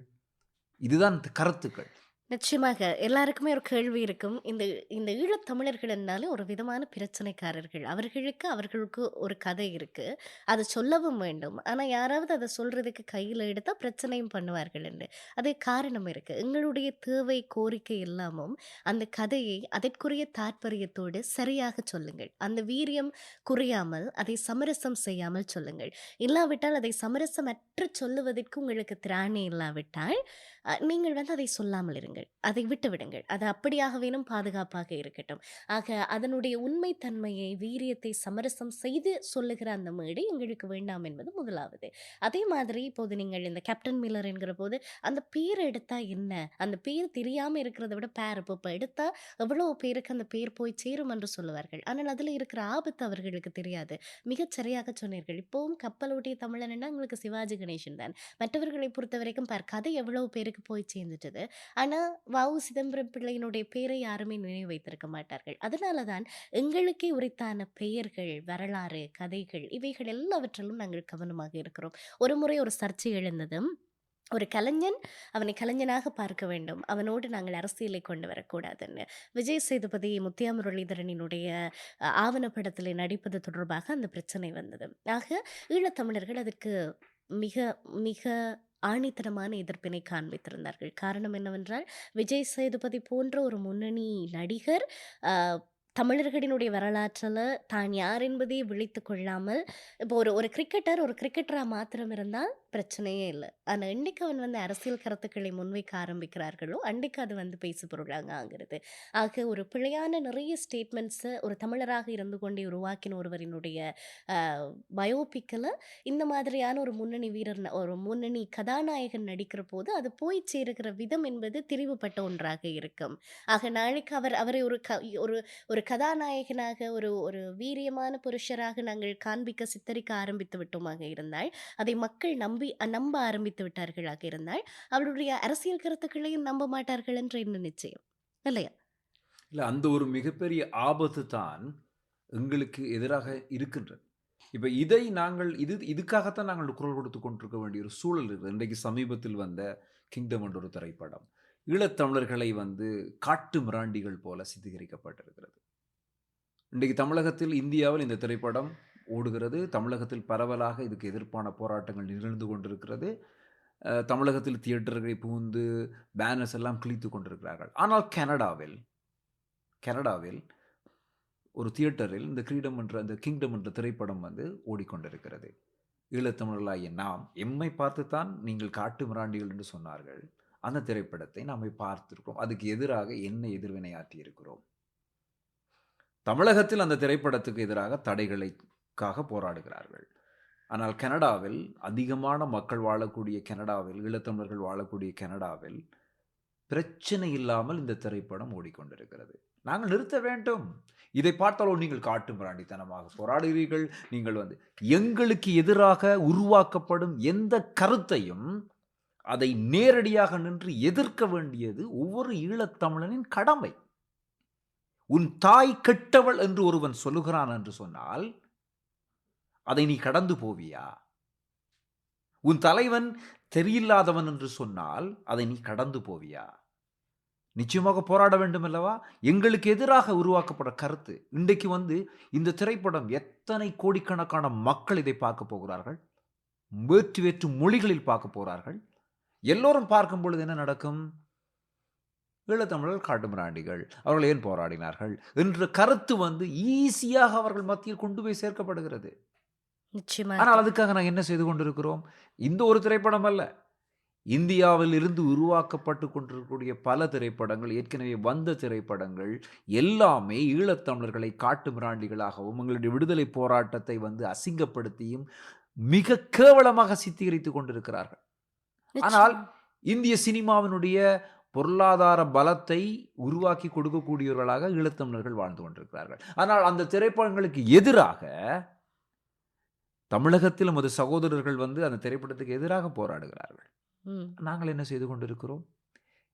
இதுதான் கருத்துக்கள். நிச்சயமாக. எல்லாருக்குமே ஒரு கேள்வி இருக்கும். இந்த இந்த ஈழத் தமிழர்கள் என்றாலே ஒரு விதமான பிரச்சனைக்காரர்கள். அவர்களுக்கு ஒரு கதை இருக்கு. அத சொல்லவும் வேண்டும். ஆனா யாராவது அத சொல்றதுக்கு கையில எடுத்தா பிரச்சனையும் பண்ணுவார்கள் என்று. அதுக்கு காரணம் இருக்கு. எங்களுடைய தேவை, கோரிக்கை எல்லாமும் அந்த கதையை அதற்குரிய தாற்பரியத்தோடு சரியாக சொல்லுங்கள். அந்த வீரியம் குறையாமல், அதை சமரசம் செய்யாமல் சொல்லுங்கள். இல்லாவிட்டால் அதை சமரசமற்று சொல்லுவதற்கு உங்களுக்கு திராணி இல்லாவிட்டால், நீங்கள் வந்து அதை சொல்லாமல் இருங்கள். அதை விட்டு விடுங்கள். அது அப்படியாகவேனும் பாதுகாப்பாக இருக்கட்டும். ஆக அதனுடைய உண்மை தன்மையை, வீரியத்தை சமரசம் செய்து சொல்லுகிற அந்த மேடை எங்களுக்கு வேண்டாம் என்பது முதலாவது. அதே மாதிரி இப்போது நீங்கள் இந்த கேப்டன் மில்லர் என்கிற போது, அந்த பேர் எடுத்தா என்ன? அந்த பேர் தெரியாம இருக்கிறத விட இப்ப எடுத்தா எவ்வளோ பேருக்கு அந்த பேர் போய் சேரும் என்று சொல்லுவார்கள். ஆனால் அதில இருக்கிற ஆபத்து அவர்களுக்கு தெரியாது. மிகச் சரியாக சொன்னீர்கள். இப்பவும் கப்பலோட்டிய தமிழன்னா உங்களுக்கு சிவாஜி கணேசன் தான். மற்றவர்களை பொறுத்தவரைக்கும் கதை எவ்வளவு பேருக்கு போய் சேர்ந்துட்டது. ஆனா வ.உ. சிதம்பரம் பிள்ளையினுடைய பேரை யாருமே நினைவு வைத்திருக்க மாட்டார்கள். அதனால தான் எங்களுக்கே உரித்தான பெயர்கள், வரலாறு, கதைகள் இவைகள் எல்லாவற்றிலும் நாங்கள் கவனமாக இருக்கிறோம். ஒருமுறை ஒரு சர்ச்சை எழுந்தது. ஒரு கலைஞன் அவனை கலைஞனாக பார்க்க வேண்டும். அவனோடு நாங்கள் அரசியலை கொண்டு வரக்கூடாதுன்னு. விஜய் சேதுபதி, முத்தியா முரளிதரனினுடைய ஆவணப்படத்திலே நடிப்பது தொடர்பாக அந்த பிரச்சனை வந்தது. ஆக ஈழத்தமிழர்கள் அதற்கு மிக மிக ஆணித்தரமான எதிர்ப்பினை காண்பித்திருந்தார்கள். காரணம் என்னவென்றால், விஜய் சேதுபதி போன்ற ஒரு முன்னணி நடிகர் அ தமிழர்களினுடைய வரலாற்றில தான் யார் என்பதை விழித்துக் கொள்ளாமல், இப்போ ஒரு ஒரு கிரிக்கெட்டர் ஒரு கிரிக்கெட்டரா மாத்திரம் இருந்தால் பிரச்சனையே இல்ல. ஆனா என்னைக்கு அவன் வந்து அரசியல் கருத்துக்களை முன்வைக்க ஆரம்பிக்கிறார்களோ, அன்றைக்கு அது வந்து பேசு பொருளாக ஆகிறது. ஆக ஒரு பிழையான நிறைய ஸ்டேட்மெண்ட்ஸ ஒரு தமிழராக இருந்து கொண்டே உருவாக்கின ஒருவரினுடைய அ பயோபிக்ல இந்த மாதிரியான ஒரு முன்னணி வீரர் ஒரு முன்னணி கதாநாயகன் நடிக்கிற போது, அது போய் சேருகிற விதம் என்பது திரிவுபட்ட ஒன்றாக இருக்கும். ஆக நாளைக்கு அவரை ஒரு ஒரு கதாநாயகனாக, ஒரு ஒரு வீரியமான புருஷராக நாங்கள் சித்தரிக்க ஆரம்பித்து விட்டோமாக இருந்தால், அதை மக்கள் நம்ப ஆரம்பித்து விட்டார்களாக இருந்தால், அவருடைய அரசியல் கருத்துக்களையும் நம்ப மாட்டார்கள் என்று என்ன நிச்சயம்? இல்லையா? இல்ல, அந்த ஒரு மிகப்பெரிய ஆபத்து தான் எங்களுக்கு எதிராக இருக்கின்றது. இப்ப இதை நாங்கள் இதுக்காகத்தான் நாங்கள் குரல் கொடுத்துக் கொண்டிருக்க வேண்டிய ஒரு சூழல் இருக்குது. இன்றைக்கு சமீபத்தில் வந்த கிங்டம் என்ற ஒரு திரைப்படம் ஈழத்தமிழர்களை வந்து காட்டு மிராண்டிகள் போல சித்தரிக்கப்பட்டிருக்கிறது. இன்றைக்கு தமிழகத்தில், இந்தியாவில் இந்த திரைப்படம் ஓடுகிறது. தமிழகத்தில் பரவலாக இதுக்கு எதிர்ப்பான போராட்டங்கள் நிகழ்ந்து கொண்டிருக்கிறது. தமிழகத்தில் தியேட்டர்களை புகுந்து பேனர்ஸ் எல்லாம் கிழித்து கொண்டிருக்கிறார்கள். ஆனால் கனடாவில் ஒரு தியேட்டரில் இந்த கிங்டம் என்ற திரைப்படம் வந்து ஓடிக்கொண்டிருக்கிறது. ஈழத்தமிழர்களாகிய நாம் எம்மை பார்த்துத்தான் நீங்கள் காட்டு மிராண்டிகள் என்று சொன்னார்கள். அந்த திரைப்படத்தை நாம் பார்த்திருக்கிறோம். அதுக்கு எதிராக என்ன எதிர்வினை ஆற்றியிருக்கிறோம்? தமிழகத்தில் அந்த திரைப்படத்துக்கு எதிராக தடைகளுக்காக போராடுகிறார்கள். ஆனால் கனடாவில், அதிகமான மக்கள் வாழக்கூடிய கனடாவில், ஈழத்தமிழர்கள் வாழக்கூடிய கனடாவில் பிரச்சனை இல்லாமல் இந்த திரைப்படம் ஓடிக்கொண்டிருக்கிறது. நாங்கள் நிறுத்த வேண்டும். இதை பார்த்தாலோ நீங்கள் காட்டு மிராண்டித்தனமாக போராடுகிறீர்கள். நீங்கள் வந்து எங்களுக்கு எதிராக உருவாக்கப்படும் எந்த கருத்தையும் அதை நேரடியாக நின்று எதிர்க்க வேண்டியது ஒவ்வொரு ஈழத்தமிழனின் கடமை. உன் தாய் கெட்டவள் என்று ஒருவன் சொல்லுகிறான் என்று சொன்னால் அதை நீ கடந்து போவியா? உன் தலைவன் தெரியில்லாதவன் என்று சொன்னால் அதை நீ கடந்து போவியா? நிச்சயமாக போராட வேண்டும் அல்லவா? எங்களுக்கு எதிராக உருவாக்கப்பட்ட கருத்து இன்றைக்கு வந்து இந்த திரைப்படம் எத்தனை கோடிக்கணக்கான மக்கள் இதை பார்க்க போகிறார்கள். வேற்று மொழிகளில் பார்க்க போகிறார்கள். எல்லோரும் பார்க்கும் பொழுது என்ன நடக்கும்? ஈழத்தமிழர்கள் காட்டு மிராண்டிகள், அவர்கள் ஏன் போராடினார்கள் என்ற கருத்து வந்து ஈஸியாக அவர்கள் மத்தியில் கொண்டு போய் சேர்க்கப்படுகிறது. ஆனால் அதுக்காக நாங்கள் என்ன செய்து கொண்டிருக்கிறோம்? இந்த ஒரு திரைப்படம் அல்ல, இந்தியாவில் இருந்து உருவாக்கப்பட்டு கொண்டிருக்கக்கூடிய பல திரைப்படங்கள், ஏற்கனவே வந்த திரைப்படங்கள் எல்லாமே ஈழத்தமிழர்களை காட்டு மிராண்டிகளாகவும் எங்களுடைய விடுதலை போராட்டத்தை வந்து அசிங்கப்படுத்தியும் மிக கேவலமாக சித்தரித்துக் கொண்டிருக்கிறார்கள். ஆனால் இந்திய சினிமாவினுடைய பொருளாதார பலத்தை உருவாக்கி கொடுக்கக்கூடியவர்களாக ஈழத்தமிழர்கள் வாழ்ந்து கொண்டிருக்கிறார்கள். ஆனால் அந்த திரைப்படங்களுக்கு எதிராக தமிழகத்தில் நமது சகோதரர்கள் வந்து அந்த திரைப்படத்துக்கு எதிராக போராடுகிறார்கள். ம். நாங்கள் என்ன செய்து கொண்டிருக்கிறோம்?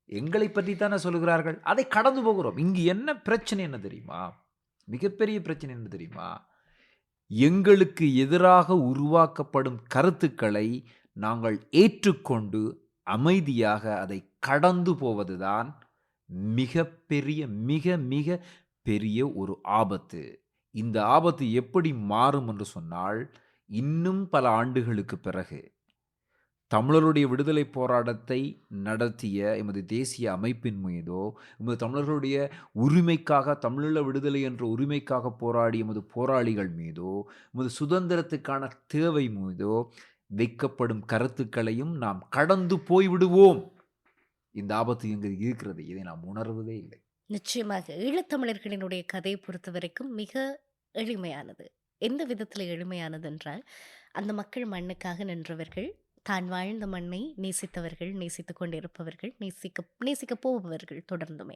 எங்களை பற்றி தானே சொல்லுகிறார்கள். அதை கடந்து போகிறோம். இங்கு என்ன பிரச்சனை என்ன தெரியுமா? மிகப்பெரிய பிரச்சனை என்ன தெரியுமா? எங்களுக்கு எதிராக உருவாக்கப்படும் கருத்துக்களை நாங்கள் ஏற்றுக்கொண்டு அமைதியாக அதை கடந்து போவதுதான் மிகப்பெரிய மிக மிக பெரிய ஒரு ஆபத்து. இந்த ஆபத்து எப்படி மாறும் என்று சொன்னால், இன்னும் பல ஆண்டுகளுக்கு பிறகு தமிழருடைய விடுதலை போராட்டத்தை நடத்திய எமது தேசிய அமைப்பின் மீதோ, எமது தமிழர்களுடைய உரிமைக்காக, தமிழீழ விடுதலை என்ற உரிமைக்காக போராடிய எமது போராளிகள் மீதோ, எமது சுதந்திரத்துக்கான தேவை மீதோ வைக்கப்படும் கருத்துக்களையும் நாம் கடந்து போய்விடுவோம். இந்த ஆபத்து இங்கு இருக்கிறது. இதை நாம் உணர்வதே இல்லை. நிச்சயமாக ஈழத்தமிழர்களினுடைய கதை பொறுத்தவரைக்கும் மிக எளிமையானது. எந்த விதத்தில் எளிமையானது என்றால், அந்த மக்கள் மண்ணுக்காக நின்றவர்கள், தான் வாழ்ந்த மண்ணை நேசித்தவர்கள், நேசித்துக் கொண்டிருப்பவர்கள், நேசிக்கப் போபவர்கள் தொடர்ந்துமே.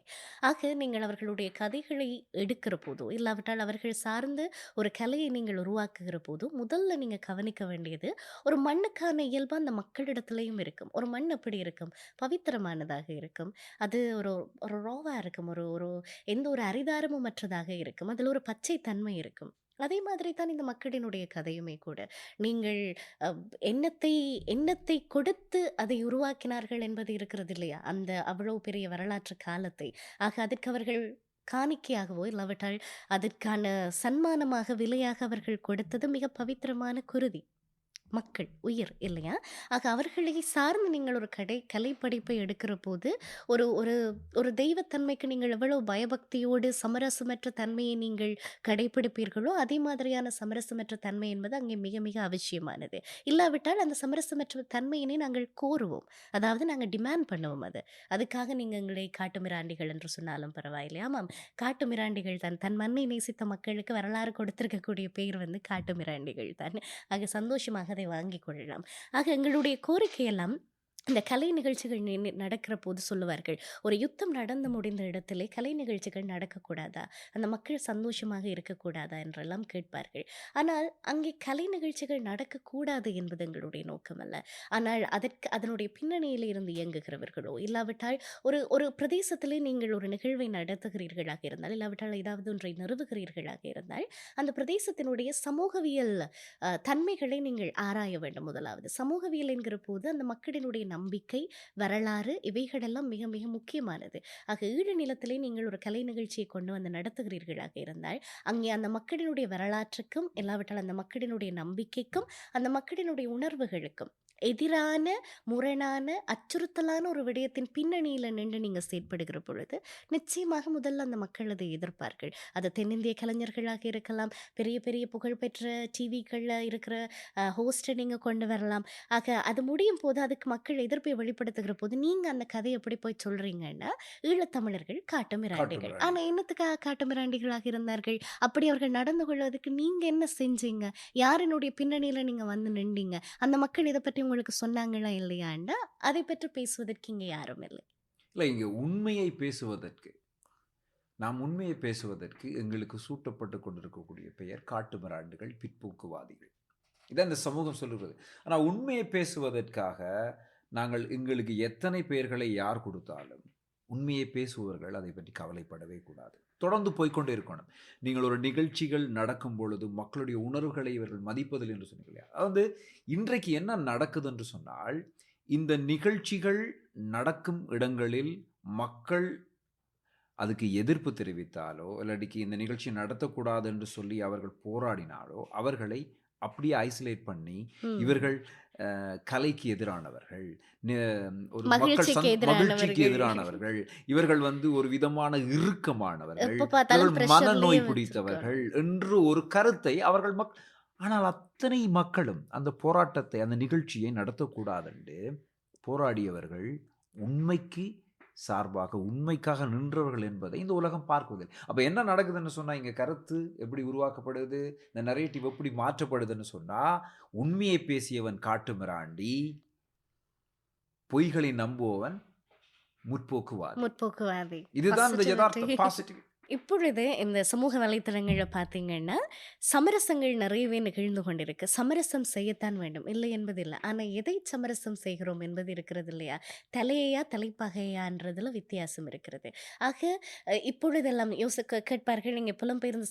ஆக நீங்கள் அவர்களுடைய கதைகளை எடுக்கிற போதோ, இல்லாவிட்டால் அவர்கள் சார்ந்து ஒரு கலையை நீங்கள் உருவாக்குகிற போதோ, முதல்ல நீங்க கவனிக்க வேண்டியது, ஒரு மண்ணுக்கான இயல்பு அந்த மக்களிடத்திலேயும் இருக்கும். ஒரு மண் எப்படி இருக்கும்? பவித்திரமானதாக இருக்கும். அது ஒரு ஒரு ராவா இருக்கும். ஒரு ஒரு எந்த ஒரு அரிதாரமும் அற்றதாக இருக்கும். அதில் ஒரு பச்சை தன்மை இருக்கும். அதே மாதிரி தான் இந்த மக்களினுடைய கதையுமே கூட. நீங்கள் அஹ், எண்ணத்தை எண்ணத்தை கொடுத்து அதை உருவாக்கினார்கள் என்பது இருக்கிறது இல்லையா? அந்த அவ்வளவு பெரிய வரலாற்று காலத்தை. ஆக அதற்கு அவர்கள் காணிக்கையாகவோ இல்லாவிட்டால் அதற்கான சன்மானமாக விலையாக அவர்கள் கொடுத்தது மிக பவித்திரமான குருதி. மக்கள் உயிர் இல்லையா? ஆக அவர்களை சார்ந்து நீங்கள் ஒரு கலை படைப்பை எடுக்கிற போது ஒரு ஒரு ஒரு தெய்வத்தன்மைக்கு நீங்கள் எவ்வளவு பயபக்தியோடு சமரசமற்ற தன்மையை நீங்கள் கடைபிடிப்பீர்களோ, அதே மாதிரியான சமரசமற்ற தன்மை என்பது அங்கே மிக மிக அவசியமானது. இல்லாவிட்டால் அந்த சமரசமற்ற தன்மையினை நாங்கள் கோருவோம். அதாவது நாங்கள் டிமாண்ட் பண்ணுவோம் அது. அதுக்காக நீங்கள் எங்களை காட்டுமிராண்டிகள் என்று சொன்னாலும் பரவாயில்லை. ஆமாம், காட்டுமிராண்டிகள் தான். தன் மண்ணை நேசித்த மக்களுக்கு வரலாறு கொடுத்திருக்கக்கூடிய பெயர் வந்து காட்டுமிராண்டிகள் தான். ஆக சந்தோஷமாக அதை வாங்கிக் கொள்ளலாம். ஆக எங்களுடைய கோரிக்கையெல்லாம் இந்த கலை நிகழ்ச்சிகள் நடக்கிற போது சொல்லுவார்கள், ஒரு யுத்தம் நடந்து முடிந்த இடத்திலே கலை நிகழ்ச்சிகள் நடக்கக்கூடாதா? அந்த மக்கள் சந்தோஷமாக இருக்கக்கூடாதா என்றெல்லாம் கேட்பார்கள். ஆனால் அங்கே கலை நிகழ்ச்சிகள் நடக்கக்கூடாது என்பது எங்களுடைய நோக்கம் அல்ல. ஆனால் அதனுடைய பின்னணியில் இருந்து இயங்குகிறவர்களோ, இல்லாவிட்டால் ஒரு ஒரு பிரதேசத்திலே நீங்கள் ஒரு நிகழ்வை நடத்துகிறீர்களாக இருந்தால், இல்லாவிட்டால் ஏதாவது ஒன்றை நிறுவுகிறீர்களாக இருந்தால், அந்த பிரதேசத்தினுடைய சமூகவியல் தன்மைகளை நீங்கள் ஆராய வேண்டும். முதலாவது சமூகவியல் என்கிற போது அந்த மக்களினுடைய நம்பிக்கை, வரலாறு இவைகளெல்லாம் மிக மிக முக்கியமானது. ஆக ஈழ நிலத்திலே நீங்கள் ஒரு கலை நிகழ்ச்சியை கொண்டு வந்து நடத்துகிறீர்களாக இருந்தால், அங்கே அந்த மக்களினுடைய வரலாற்றுக்கும் இல்லாவிட்டால் அந்த மக்களினுடைய நம்பிக்கைக்கும் அந்த மக்களினுடைய உணர்வுகளுக்கும் எதிரான, முரணான, அச்சுறுத்தலான ஒரு விடயத்தின் பின்னணியில் நின்று நீங்கள் செயற்படுகிற பொழுது நிச்சயமாக முதல்ல அந்த மக்கள் அதை எதிர்ப்பார்கள். அது தென்னிந்திய கலைஞர்களாக இருக்கலாம், பெரிய பெரிய புகழ்பெற்ற டிவிகளில் இருக்கிற ஹோஸ்ட்டை நீங்கள் கொண்டு வரலாம். ஆக அது முடியும் போது அதுக்கு மக்கள் எதிர்ப்பை வெளிப்படுத்துகிற போது நீங்கள் அந்த கதையை எப்படி போய் சொல்கிறீங்கன்னா, ஈழத்தமிழர்கள் காட்டுமிராண்டிகள். ஆனால் என்னத்துக்காக காட்டுமிராண்டிகளாக இருந்தார்கள்? அப்படி அவர்கள் நடந்து கொள்வதற்கு நீங்கள் என்ன செஞ்சீங்க? யாரினுடைய பின்னணியில் நீங்கள் வந்து நின்றீங்க? அந்த மக்கள் இதை பற்றி உங்களுக்கு சொன்னாங்களா இல்லையாண்டா அதை பற்றி பேசுவதற்கு இங்கே யாரும் இல்லை. இல்லை, இங்கே உண்மையை பேசுவதற்கு, நாம் உண்மையை பேசுவதற்கு எங்களுக்கு சூட்டப்பட்டு கொண்டிருக்கக்கூடிய பெயர் காட்டுமிராண்டுகள், பிற்போக்குவாதிகள். இதான் இந்த சமூகம் சொல்லுகிறது. ஆனால் உண்மையை பேசுவதற்காக நாங்கள் எங்களுக்கு எத்தனை பெயர்களை யார் கொடுத்தாலும் உண்மையை பேசுபவர்கள் அதை பற்றி கவலைப்படவே கூடாது. தொடர்ந்து போய்கொண்டே இருக்கணும். நீங்கள் ஒரு நிகழ்ச்சிகள் நடக்கும் பொழுது மக்களுடைய உணர்வுகளை இவர்கள் மதிப்பதில் என்று சொன்னீங்க. அதாவது இன்றைக்கு என்ன நடக்குது என்று சொன்னால், இந்த நிகழ்ச்சிகள் நடக்கும் இடங்களில் மக்கள் அதுக்கு எதிர்ப்பு தெரிவித்தாலோ, இல்லாட்டிக்கு இந்த நிகழ்ச்சி நடத்தக்கூடாது என்று சொல்லி அவர்கள் போராடினாலோ, அவர்களை அப்படியே ஐசோலேட் பண்ணி, இவர்கள் கலைக்கு எதிரானவர்கள், ஒரு மகிழ்ச்சிக்கு எதிரானவர்கள், இவர்கள் வந்து ஒரு விதமான இறுக்கமானவர்கள், மனநோய் பிடித்தவர்கள் என்று ஒரு கருத்தை அவர்கள் ஆனால் அத்தனை மக்களும் அந்த போராட்டத்தை, அந்த நிகழ்ச்சியை நடத்தக்கூடாது என்று போராடியவர்கள் உண்மைக்கு சார்பாக, உண்மைக்காக நின்றவர்கள் என்பதை இந்த உலகம் பார்க்குவதில்லை. அப்போ என்ன நடக்குதுன்னு சொன்னால், இங்கே கருத்து எப்படி உருவாக்கப்படுது, இந்த நரேட்டிவ் எப்படி மாற்றப்படுதுன்னு சொன்னால், உண்மையை பேசியவன் காட்டுமிராண்டி, பொய்களை நம்புவன் முற்போக்குவாதி. முற்போக்குவாதி. இதுதான் இந்த யதார்த்தம். பாசிட்டிவ் இப்பொழுது இந்த சமூக வலைத்தளங்கள்ல பார்த்தீங்கன்னா, சமரசங்கள் நிறையவே நிகழ்ந்து கொண்டிருக்கு. சமரசம் செய்யத்தான் வேண்டும், இல்லை என்பதில்ல. ஆனா, எதை சமரசம் செய்கிறோம் என்பது இருக்கிறது இல்லையா? தலையையா, தலைப்பாகையான்றதுல வித்தியாசம் இருக்கிறது. ஆக இப்பொழுதெல்லாம் கேட்பார்கள், நீங்க புலம்பெயர்ந்த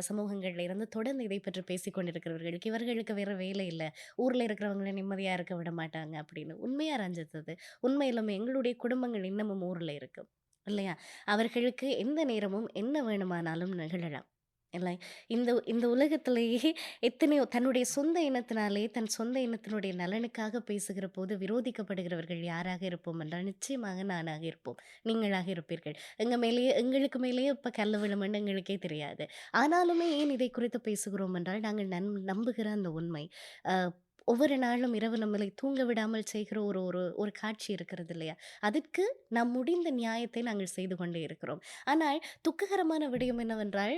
சமூகங்கள்ல இருந்து தொடர்ந்து இதை பற்றி பேசிக் கொண்டிருக்கிறவர்களுக்கு, இவர்களுக்கு வேற வேலை இல்ல. ஊர்ல இருக்கிறவங்கள நிம்மதியா இருக்க விட மாட்டாங்க அப்படின்னு. உண்மையா ரஞ்சித் அது. உண்மையிலுமே எங்களுடைய குடும்பங்கள் இன்னமும் ஊர்ல இருக்கு. இல்லையா? அவர்களுக்கு எந்த நேரமும் என்ன வேணுமானாலும் நிகழலாம். இல்லை? இந்த இந்த உலகத்திலேயே எத்தனையோ தன்னுடைய சொந்த இனத்தினாலே, தன் சொந்த இனத்தினுடைய நலனுக்காக பேசுகிற போது விரோதிக்கப்படுகிறவர்கள் யாராக இருப்போம் என்றால், நிச்சயமாக நானாக இருப்போம். நீங்களாக இருப்பீர்கள். எங்களுக்கு மேலேயே இப்ப கல்லு விழும்ன்னு எங்களுக்கே தெரியாது. ஆனாலுமே ஏன் இதை குறித்து பேசுகிறோம் என்றால், நாங்கள் நம்புகிற அந்த உண்மை. அ ஒவ்வொரு நாளும் இரவு நம்மளை தூங்க விடாமல் செய்கிற ஒரு ஒரு ஒரு காட்சி இருக்கிறது இல்லையா? அதற்கு நாம் முடிந்த நியாயத்தை நாங்கள் செய்து கொண்டே இருக்கிறோம். ஆனால் துக்ககரமான விடயம் என்னவென்றால்,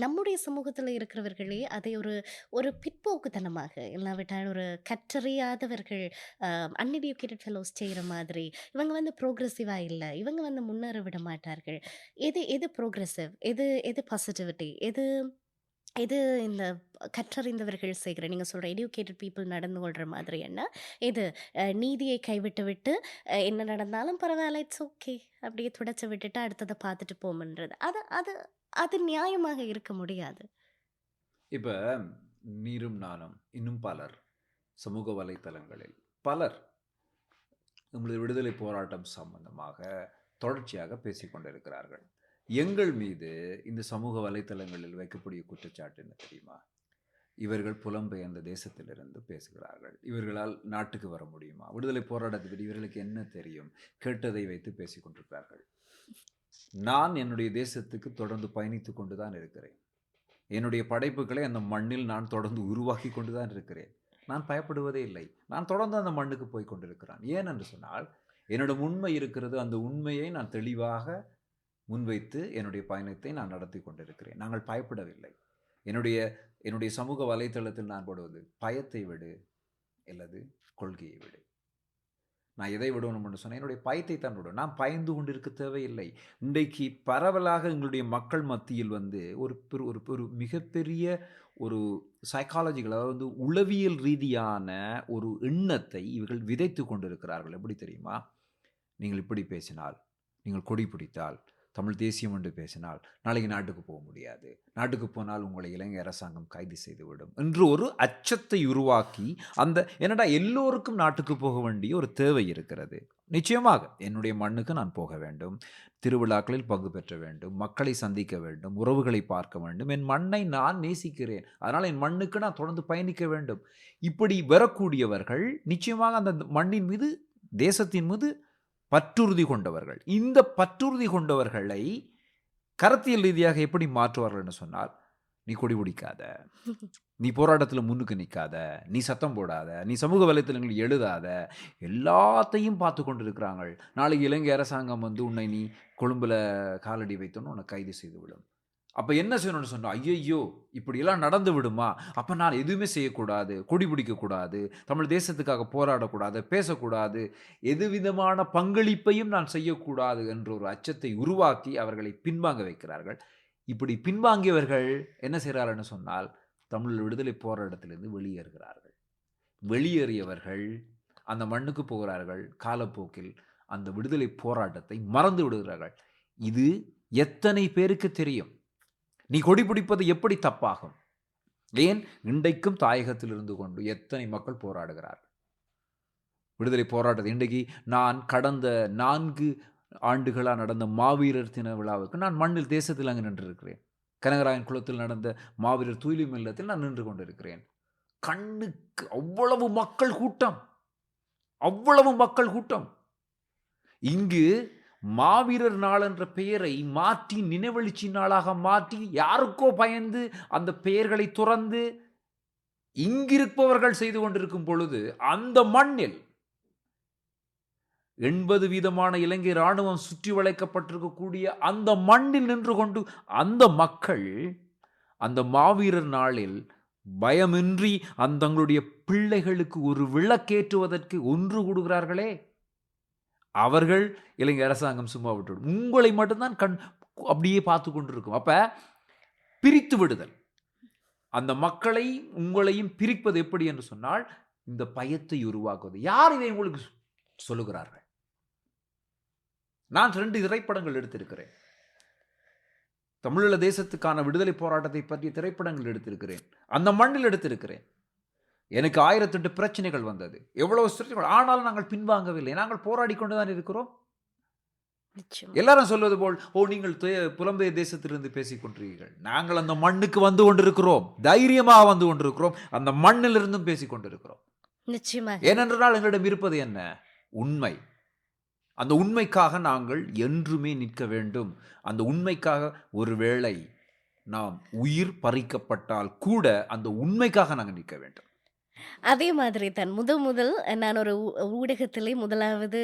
நம்முடைய சமூகத்தில இருக்கிறவர்களே அதை ஒரு ஒரு பிற்போக்குத்தனமாக, இல்லாவிட்டால் ஒரு கற்றறியாதவர்கள், அ அன்எடுகேட்டட் ஃபெலோஸ் செய்ற மாதிரி, இவங்க வந்து புரோகிரசிவா இல்ல, இவங்க வந்து முன்னேற விட மாட்டார்கள். எது எது புரோகிரசிவ்? எது எது பாசிட்டிவிட்டி? எது இது இந்த கற்றறிந்தவர்கள் செய்கிற, நீங்க சொல்ற எடியூகேட்டட் பீப்பிள் நடந்து கொள்ற மாதிரி என்ன? இது நீதியை கைவிட்டு விட்டு, என்ன நடந்தாலும் பரவால்ல, இட்ஸ் ஓகே. அப்படியே துடைச்சு விட்டுட்டு அடுத்தத பார்த்துட்டு போம்ன்றது. அது அது அது நியாயமாக இருக்க முடியாது. இப்ப நீரும் நானும் இன்னும் பலர் சமூக வலைத்தளங்களில் பலர் நம்முடைய விடுதலை போராட்டம் சம்பந்தமாக தொடர்ச்சியாக பேசிக் கொண்டிருக்கிறார்கள். எங்கள் மீது இந்த சமூக வலைத்தளங்களில் வைக்கக்கூடிய குற்றச்சாட்டு என்ன தெரியுமா? இவர்கள் புலம்பெயர்ந்த தேசத்திலிருந்து பேசுகிறார்கள். இவர்களால் நாட்டுக்கு வர முடியுமா? விடுதலை போராட்டத்தை பற்றி இவர்களுக்கு என்ன தெரியும்? கேட்டதை வைத்து பேசிக் கொண்டிருக்கிறார்கள். நான் என்னுடைய தேசத்துக்கு தொடர்ந்து பயணித்துக் கொண்டுதான் இருக்கிறேன். என்னுடைய படைப்புகளை அந்த மண்ணில் நான் தொடர்ந்து உருவாக்கி கொண்டுதான் இருக்கிறேன். நான் பயப்படுவதே இல்லை. நான் தொடர்ந்து அந்த மண்ணுக்கு போய் கொண்டிருக்கிறேன். ஏன் என்று சொன்னால், என்னிடம் உண்மை இருக்கிறது. அந்த உண்மையை நான் தெளிவாக முன்வைத்து என்னுடைய பயணத்தை நான் நடத்தி கொண்டிருக்கிறேன். நாங்கள் பயப்படவில்லை. என்னுடைய என்னுடைய சமூக வலைத்தளத்தில் நான் போடுவது, பயத்தை விடு அல்லது கொள்கையை விடு. நான் எதை விடணும் என்று சொன்னால், என்னுடைய பயத்தை தான் விடும். நான் பயந்து கொண்டிருக்க தேவையில்லை. இன்றைக்கு பரவலாக எங்களுடைய மக்கள் மத்தியில் வந்து ஒரு மிகப்பெரிய ஒரு சைக்காலஜிக்கல், அதாவது உளவியல் ரீதியான ஒரு எண்ணத்தை இவர்கள் விதைத்து கொண்டிருக்கிறார்கள். எப்படி தெரியுமா? நீங்கள் இப்படி பேசினால், நீங்கள் கொடி பிடித்தால், தமிழ் தேசியம் என்று பேசினால் நாளைக்கு நாட்டுக்கு போக முடியாது, நாட்டுக்கு போனால் உங்களை இலங்கை அரசாங்கம் கைது செய்துவிடும் என்று ஒரு அச்சத்தை உருவாக்கி, அந்த என்னடா எல்லோருக்கும் நாட்டுக்கு போக வேண்டிய ஒரு தேவை இருக்கிறது. நிச்சயமாக என்னுடைய மண்ணுக்கு நான் போக வேண்டும், திருவிழாக்களில் பங்கு பெற்ற வேண்டும், மக்களை சந்திக்க வேண்டும், உறவுகளை பார்க்க வேண்டும், என் மண்ணை நான் நேசிக்கிறேன், அதனால் என் மண்ணுக்கு நான் தொடர்ந்து பயணிக்க வேண்டும். இப்படி வரக்கூடியவர்கள் நிச்சயமாக அந்த மண்ணின் மீது, தேசத்தின் மீது பற்றுறுதி கொண்டவர்கள். இந்த பற்றுறுதி கொண்டவர்களை கருத்தியல் ரீதியாக எப்படி மாற்றுவார்கள் என்று சொன்னால், நீ கொடி பிடிக்காத, நீ போராட்டத்தில் முன்னுக்கு நிற்காத, நீ சத்தம் போடாத, நீ சமூக வலைத்தளங்களில் எழுதாத, எல்லாத்தையும் பார்த்து கொண்டிருக்கிறாங்க. நாளைக்கு இலங்கை அரசாங்கம் வந்து உன்னை நீ கொழும்பில் காலடி வைத்தோன்னு உன்னை கைது செய்து விடும். அப்போ என்ன செய்யணும்னு சொன்னால், ஐயையோ இப்படியெல்லாம் நடந்து விடுமா, அப்போ நான் எதுவுமே செய்யக்கூடாது, கொடி பிடிக்கக்கூடாது, தமிழ் தேசத்துக்காக போராடக்கூடாது, பேசக்கூடாது, எது விதமான பங்களிப்பையும் நான் செய்யக்கூடாது என்ற ஒரு அச்சத்தை உருவாக்கி அவர்களை பின்வாங்க வைக்கிறார்கள். இப்படி பின்வாங்கியவர்கள் என்ன செய்கிறார்கள்னு சொன்னால், தமிழ் விடுதலை போராட்டத்திலிருந்து வெளியேறுகிறார்கள். வெளியேறியவர்கள் அந்த மண்ணுக்கு போகிறார்கள். காலப்போக்கில் அந்த விடுதலை போராட்டத்தை மறந்து விடுகிறார்கள். இது எத்தனை பேருக்கு தெரியும்? நீ கொடி பிடிப்பது எப்படி தப்பாகும்? ஏன் இன்றைக்கும் தாயகத்தில் இருந்து கொண்டு எத்தனை மக்கள் போராடுகிறார்கள் விடுதலை போராட்டத்தை. இன்றைக்கு நான் கடந்த 4 ஆண்டுகளாக நடந்த மாவீரர் தின விழாவுக்கு நான் மண்ணில் தேசத்தில் அங்கு நின்றிருக்கிறேன். கனகராயன் குளத்தில் நடந்த மாவீரர் தூய்மை இல்லத்தில் நான் நின்று கொண்டிருக்கிறேன். கண்ணுக்கு அவ்வளவு மக்கள் கூட்டம், அவ்வளவு மக்கள் கூட்டம். இங்கு மாவீரர் நாள் என்ற பெயரை மாற்றி நினைவெழுச்சி நாளாக மாற்றி, யாருக்கோ பயந்து அந்த பெயர்களை துறந்து இங்கிருப்பவர்கள் செய்து கொண்டிருக்கும் பொழுது, அந்த மண்ணில் 80% இலங்கை இராணுவம் சுற்றி வளைக்கப்பட்டிருக்கக்கூடிய அந்த மண்ணில் நின்று கொண்டு அந்த மக்கள் அந்த மாவீரர் நாளில் பயமின்றி அந்த தங்களுடைய பிள்ளைகளுக்கு ஒரு விளக்கேற்றுவதற்கு ஒன்று கூடுகிறார்களே, அவர்கள் இலங்கை அரசாங்கம் சும்மா விட்டுவிடும். உங்களை மட்டும்தான் அப்படியே பார்த்து கொண்டிருக்கும். அப்ப பிரித்து விடுதல், அந்த மக்களை உங்களையும் பிரிப்பது எப்படி என்று சொன்னால் இந்த பயத்தை உருவாக்குவது. யார் இதை உங்களுக்கு சொல்லுகிறார்கள்? நான் 2 திரைப்படங்கள் எடுத்திருக்கிறேன். தமிழீழ தேசத்துக்கான விடுதலை போராட்டத்தை பற்றிய திரைப்படங்கள் எடுத்திருக்கிறேன். அந்த மண்ணில் எடுத்திருக்கிறேன். எனக்கு 1008 பிரச்சனைகள் வந்தது, எவ்வளவு பிரச்சனைகள். ஆனாலும் நாங்கள் பின்வாங்கவில்லை. நாங்கள் போராடி கொண்டுதான் இருக்கிறோம். நிச்சயமா. எல்லாரும் சொல்வது போல், நீங்கள் புலம்பெயர் தேசத்திலிருந்து பேசிக் கொண்டிருக்கிறீர்கள். நாங்கள் அந்த மண்ணுக்கு வந்து கொண்டிருக்கிறோம், தைரியமாக வந்து கொண்டிருக்கிறோம், அந்த மண்ணிலிருந்தும் பேசிக் கொண்டிருக்கிறோம். நிச்சயமாக. ஏனென்றால் எங்களிடம் இருப்பது என்ன? உண்மை. அந்த உண்மைக்காக நாங்கள் என்றுமே நிற்க வேண்டும். அந்த உண்மைக்காக ஒருவேளை நாம் உயிர் பறிக்கப்பட்டால் கூட அந்த உண்மைக்காக நாங்கள் நிற்க வேண்டும். அதே மாதிரி தான் முதல் நான் ஒரு ஊடகத்திலே முதலாவது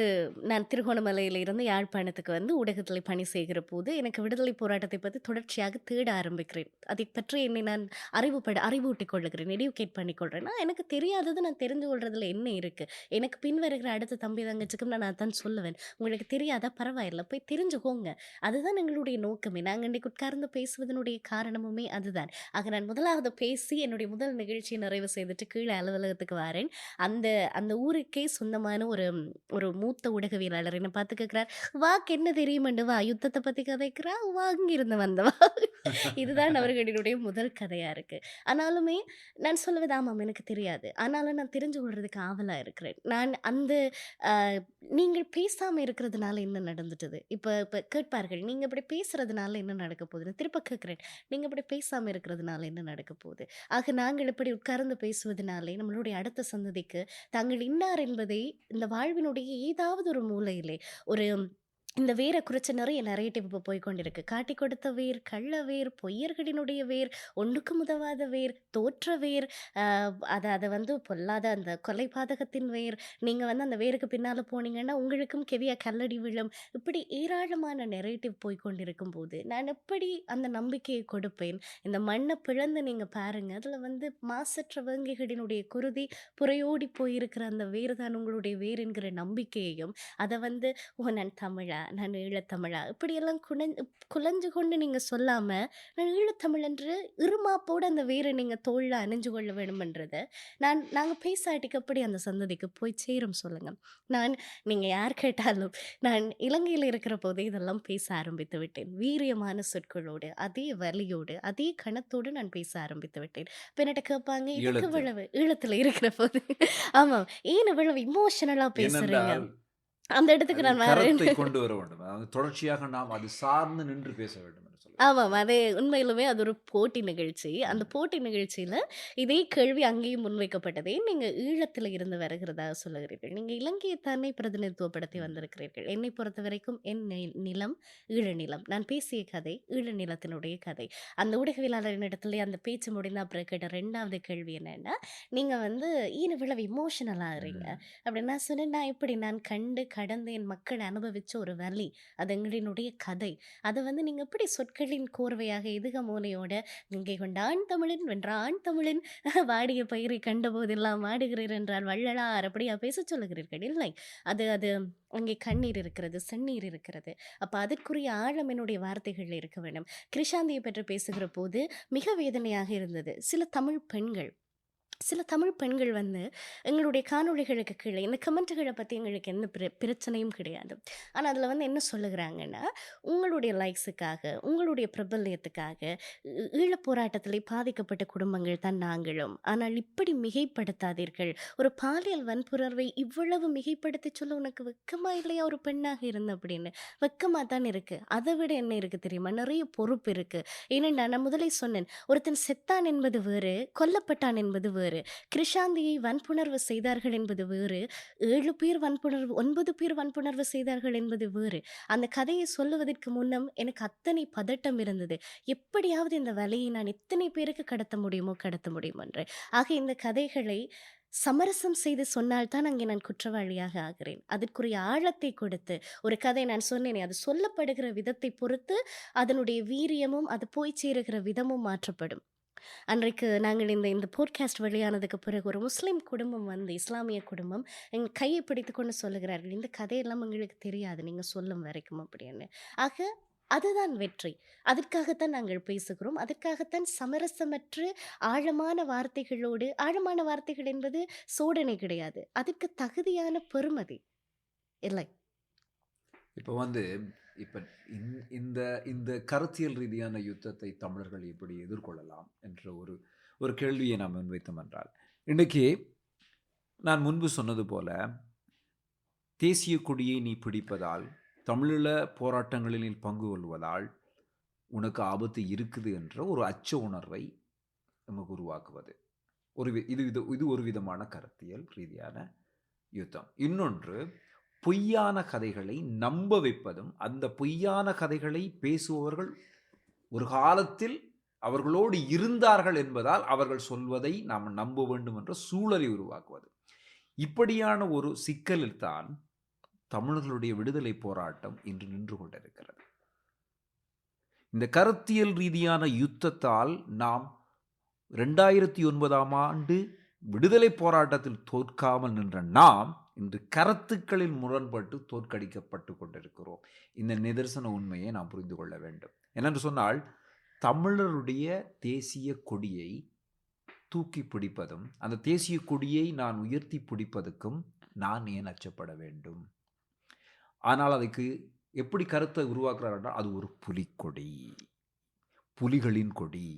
நான் திருகோணமலையில இருந்து யாழ்ப்பாணத்துக்கு வந்து ஊடகத்திலே பணி செய்கிற போது எனக்கு விடுதலை போராட்டத்தை பற்றி தொடர்ச்சியாக தேட ஆரம்பிக்கிறேன். அதை பற்றி என்னை நான் அறிவூட்டிக் கொள்ளுகிறேன், எடுக்கேட் பண்ணிக்கொள்கிறேன். எனக்கு தெரியாதது நான் தெரிந்து கொள்றதுல என்ன இருக்கு? எனக்கு பின் வருகிற அடுத்த தம்பி தங்கச்சிக்கும் நான் அதான் சொல்லுவேன், உங்களுக்கு தெரியாதா, பரவாயில்லை, போய் தெரிஞ்சுக்கோங்க. அதுதான் எங்களுடைய நோக்கமே. நாங்கள் இன்றைக்கு உட்கார்ந்து பேசுவதனுடைய காரணமுமே அதுதான். ஆக நான் முதலாவது பேசி என்னுடைய முதல் நிகழ்ச்சியை நிறைவு செய்துட்டு கீழே அலுவலகத்துக்கு வரேன். அந்த அந்த ஊருக்கே சொந்தமான ஒரு மூத்த ஊடகவியலாளர் என்னை பார்த்து கேட்கிறார், வாக்கு என்ன தெரியுமெண்டு, வா யுத்தத்தை பத்தி கதைக்கிறா, வாங்கிருந்து வந்தவா. இதுதான் அவர்களுடைய முதல் கதையா இருக்கு. ஆனாலுமே நான் சொல்லுவது, ஆமாம் எனக்கு தெரியாது, ஆனாலும் நான் தெரிஞ்சு கொள்றதுக்கு ஆவலா இருக்கிறேன். நான் அந்த நீங்கள் பேசாம இருக்கிறதுனால என்ன நடந்துட்டது? இப்ப கேட்பார்கள், நீங்க இப்படி பேசுறதுனால என்ன நடக்க போகுது? திருப்ப கேட்கிறேன், நீங்க இப்படி பேசாம இருக்கிறதுனால என்ன நடக்க போகுது? ஆக நாங்கள் இப்படி உட்கார்ந்து பேசுவதனாலே நம்மளுடைய அடுத்த சந்ததிக்கு தாங்கள் இன்னார் என்பதை இந்த வாழ்வினுடைய ஏதாவது ஒரு மூலையிலே ஒரு இந்த வேரை குறிச்ச நிறைய நரேட்டிவ் இப்போ போய்கொண்டிருக்கு. காட்டி கொடுத்த வேர், கள்ள வேர், பொய்யர்களினுடைய வேர், ஒன்றுக்கும் உதவாத வேர், தோற்ற வேர், அதை வந்து பொல்லாத அந்த கொலை பாதகத்தின் வேர். நீங்கள் வந்து அந்த வேருக்கு பின்னால் போனீங்கன்னா உங்களுக்கும் கெவியா கல்லடி விழும். இப்படி ஏராளமான நெரேட்டிவ் போய்கொண்டிருக்கும் போது நான் எப்படி அந்த நம்பிக்கையை கொடுப்பேன்? இந்த மண்ணை பிளந்து நீங்கள் பாருங்கள், அதில் வந்து மாசற்ற வங்கிகளினுடைய குருதி புறையோடி போயிருக்கிற அந்த வேர் தான் உங்களுடைய வேர் என்கிற நம்பிக்கையையும், அதை வந்து நான் தமிழா, நான் ஈழத்தமிழா, இப்படியெல்லாம் குலைஞ்சு கொண்டு நீங்கள் சொல்லாமல் நான் ஈழத்தமிழ் என்று இருமாப்போடு அந்த வேரை நீங்கள் தோளில் அணிஞ்சு கொள்ள வேணுமென்றதை நாங்கள் பேசாட்டிக்கு அப்படி அந்த சந்ததிக்கு போய் சேரும் சொல்லுங்கள். நீங்கள் யார் கேட்டாலும் நான் இலங்கையில் இருக்கிற போதே இதெல்லாம் பேச ஆரம்பித்து விட்டேன். வீரியமான சொற்களோடு, அதே வலியோடு, அதே கணத்தோடு நான் பேச ஆரம்பித்து விட்டேன். இப்போ என்கிட்ட கேட்பாங்க, இதுக்கு இவ்வளவு ஈழத்தில் இருக்கிற போது, ஆமாம் ஏன் இவ்வளவு இமோஷனலாக பேசுகிறீங்க? அந்த இடத்துக்கு நான் கருத்தை கொண்டு வர வேண்டும். தொடர்ச்சியாக நாம் அது சார்ந்து நின்று பேச வேண்டும். ஆமாம், அதே உண்மையிலுமே அது ஒரு போட்டி நிகழ்ச்சி. அந்த போட்டி நிகழ்ச்சியில் இதே கேள்வி அங்கேயும் முன்வைக்கப்பட்டதே. நீங்கள் ஈழத்தில் இருந்து வருகிறதா சொல்லுகிறீர்கள், நீங்கள் இலங்கையை தானே பிரதிநிதித்துவப்படுத்தி வந்திருக்கிறீர்கள். என்னை பொறுத்த வரைக்கும் என் நிலம் ஈழ நிலம். நான் பேசிய கதை ஈழ நிலத்தினுடைய கதை. அந்த ஊடகவியலாளரின் இடத்துல அந்த பேச்சு முடிந்த அப்புறம் கேட்ட 2வது கேள்வி என்னன்னா, நீங்கள் வந்து ஏன் இவ்வளவு இமோஷனல் ஆகுறீங்க அப்படின்னு. நான் சொன்னேன், நான் எப்படி நான் கண்டு கடந்து என் மக்கள் அனுபவித்த ஒரு வலி, அது எங்களினுடைய கதை. அதை வந்து நீங்கள் எப்படி சொற்களின் கோர்வையாக எதுக மோனையோட இங்கே கொண்டான் தமிழன் வென்றான் தமிழன் வாடிய பயிரை கண்ட போதெல்லாம் ஆடுகிறீர் என்றால் வள்ளலார் அப்படியா பேச சொல்லுகிறீர்கள்? இல்லை, அது அது அங்கே கண்ணீர் இருக்கிறது, செந்நீர் இருக்கிறது. அப்போ அதற்குரிய ஆழம் என்னுடைய வார்த்தைகளில் இருக்க வேண்டும். கிருஷாந்தியை பற்றி பேசுகிற போது மிக வேதனையாக இருந்தது. சில தமிழ் பெண்கள் வந்து எங்களுடைய காணொளிகளுக்கு கீழே இந்த கமெண்ட்டுகளை பற்றி எங்களுக்கு எந்த பிரச்சனையும் கிடையாது. ஆனால் அதில் வந்து என்ன சொல்லுகிறாங்கன்னா, உங்களுடைய லைக்ஸுக்காக, உங்களுடைய பிரபல்யத்துக்காக ஈழப் போராட்டத்திலே பாதிக்கப்பட்ட குடும்பங்கள் தான் நாங்களும், ஆனால் இப்படி மிகைப்படுத்தாதீர்கள். ஒரு பாலியல் வன்புணர்வை இவ்வளவு மிகைப்படுத்தி சொல்ல உனக்கு வெக்கமா இல்லையா? ஒரு பெண்ணாக இருந்த அப்படின்னு வெக்கமாக தான் இருக்குது. அதை விட என்ன இருக்குது தெரியுமா? நிறைய பொறுப்பு இருக்குது. ஏனென்றா நான் முதலே சொன்னேன், ஒருத்தன் செத்தான் என்பது வேறு, கொல்லப்பட்டான் என்பது வேறு. கிருஷாந்தியை வன்புணர்வு செய்தார்கள் என்பது வேறு, 9 பேர் வன்புணர்வு செய்தார்கள் என்பது வேறு. அந்த கதையை சொல்லுவதற்கு முன்னம் எனக்கு அத்தனை பதட்டம் இருந்தது. எப்படியாவது இந்த வலையை நான் எத்தனை பேருக்கு கடத்த முடியுமோ என்று. ஆக இந்த கதைகளை சமரசம் செய்து சொன்னால்தான் அங்கே நான் குற்றவாளியாக ஆகிறேன். அதற்குரிய ஆழத்தை கொடுத்து ஒரு கதை, நான் சொன்னேனே, அது சொல்லப்படுகிற விதத்தை பொறுத்து அதனுடைய வீரியமும் அது போய் சேருகிற விதமும் மாற்றப்படும். அன்றைக்கு நாங்கள் இந்த போட்காஸ்ட் வெளியானதுக்கு பிறகு ஒரு முஸ்லீம் குடும்பம் வந்து, இஸ்லாமிய குடும்பம், எங்கள் கையை பிடித்து கொண்டு சொல்லுகிறார்கள், இந்த கதையெல்லாம் எங்களுக்கு தெரியாது நீங்கள் சொல்லும் வரைக்கும் அப்படின்னு. ஆக அதுதான் வெற்றி. அதற்காகத்தான் நாங்கள் பேசுகிறோம். அதற்காகத்தான் சமரசமற்று ஆழமான வார்த்தைகளோடு ஆழமான வார்த்தைகள் என்பது சோடனை கிடையாது. அதற்கு தகுதியான பெறுமதி இல்லை. இப்போ இப்போ இந்த இந்த கருத்தியல் ரீதியான யுத்தத்தை தமிழர்கள் எப்படி எதிர்கொள்ளலாம் என்ற ஒரு ஒரு கேள்வியை நாம் முன்வைத்தோம் என்றால், இன்றைக்கு நான் முன்பு சொன்னது போல தேசிய கொடியை நீ பிடிப்பதால், தமிழீழ போராட்டங்களில் நீ பங்கு கொள்வதால் உனக்கு ஆபத்து இருக்குது என்ற ஒரு அச்ச உணர்வை நமக்கு உருவாக்குவது இது ஒரு விதமான கருத்தியல் ரீதியான யுத்தம். இன்னொன்று, பொய்யான கதைகளை நம்ப வைப்பதும், அந்த பொய்யான கதைகளை பேசுபவர்கள் ஒரு காலத்தில் அவர்களோடு இருந்தார்கள் என்பதால் அவர்கள் சொல்வதை நாம் நம்ப வேண்டும் என்ற சூழலை உருவாக்குவது. இப்படியான ஒரு சிக்கலில் தான் தமிழர்களுடைய விடுதலை போராட்டம் இன்று நின்று கொண்டிருக்கிறது. இந்த கருத்தியல் ரீதியான யுத்தத்தால் நாம் 2009ஆம் ஆண்டு விடுதலை போராட்டத்தில் தோற்காமல் நின்ற நாம் இன்று கருத்துக்களில் முரண்பட்டு தோற்கடிக்கப்பட்டு கொண்டிருக்கிறோம். இந்த நிதர்சன உண்மையை நாம் புரிந்து கொள்ள வேண்டும். என்னென்று சொன்னால், தமிழருடைய தேசிய கொடியை தூக்கி பிடிப்பதும், அந்த தேசிய கொடியை நான் உயர்த்தி பிடிப்பதற்கும் நான் ஏன் அச்சப்பட வேண்டும்? ஆனால் அதுக்கு எப்படி கருத்தை உருவாக்குறார் என்றால், அது ஒரு புலிக்கொடி, புலிகளின் கொடி,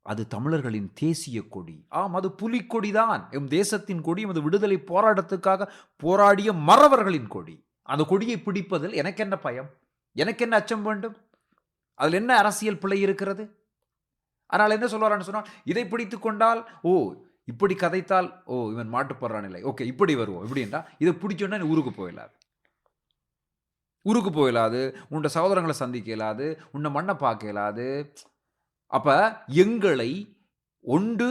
அது தமிழர்களின் தேசிய கொடி. ஆம், அது புலிக்கொடிதான். எம் தேசத்தின் கொடி, எமது விடுதலை போராட்டத்துக்காக போராடிய மறவர்களின் கொடி. அந்த கொடியை பிடிப்பதில் எனக்கு என்ன பயம்? எனக்கு என்ன அச்சம் வேண்டும்? அதில் என்ன அரசியல் பிழை இருக்கிறது? ஆனால் என்ன சொல்வாரான்னு சொன்னால், இதை பிடித்து கொண்டால், இப்படி கதைத்தால், இவன் மாட்டுப்படுறான் இல்லை, ஓகே இப்படி வருவோம், இப்படி என்றால் இதை பிடிச்சோன்னா ஊருக்கு போயிடலாது, ஊருக்கு போயிடலாது, உன்னோட சகோதரங்களை சந்திக்க இயலாது, உன்னை மண்ணை பார்க்க இயலாது. அப்ப எங்களை ஒன்று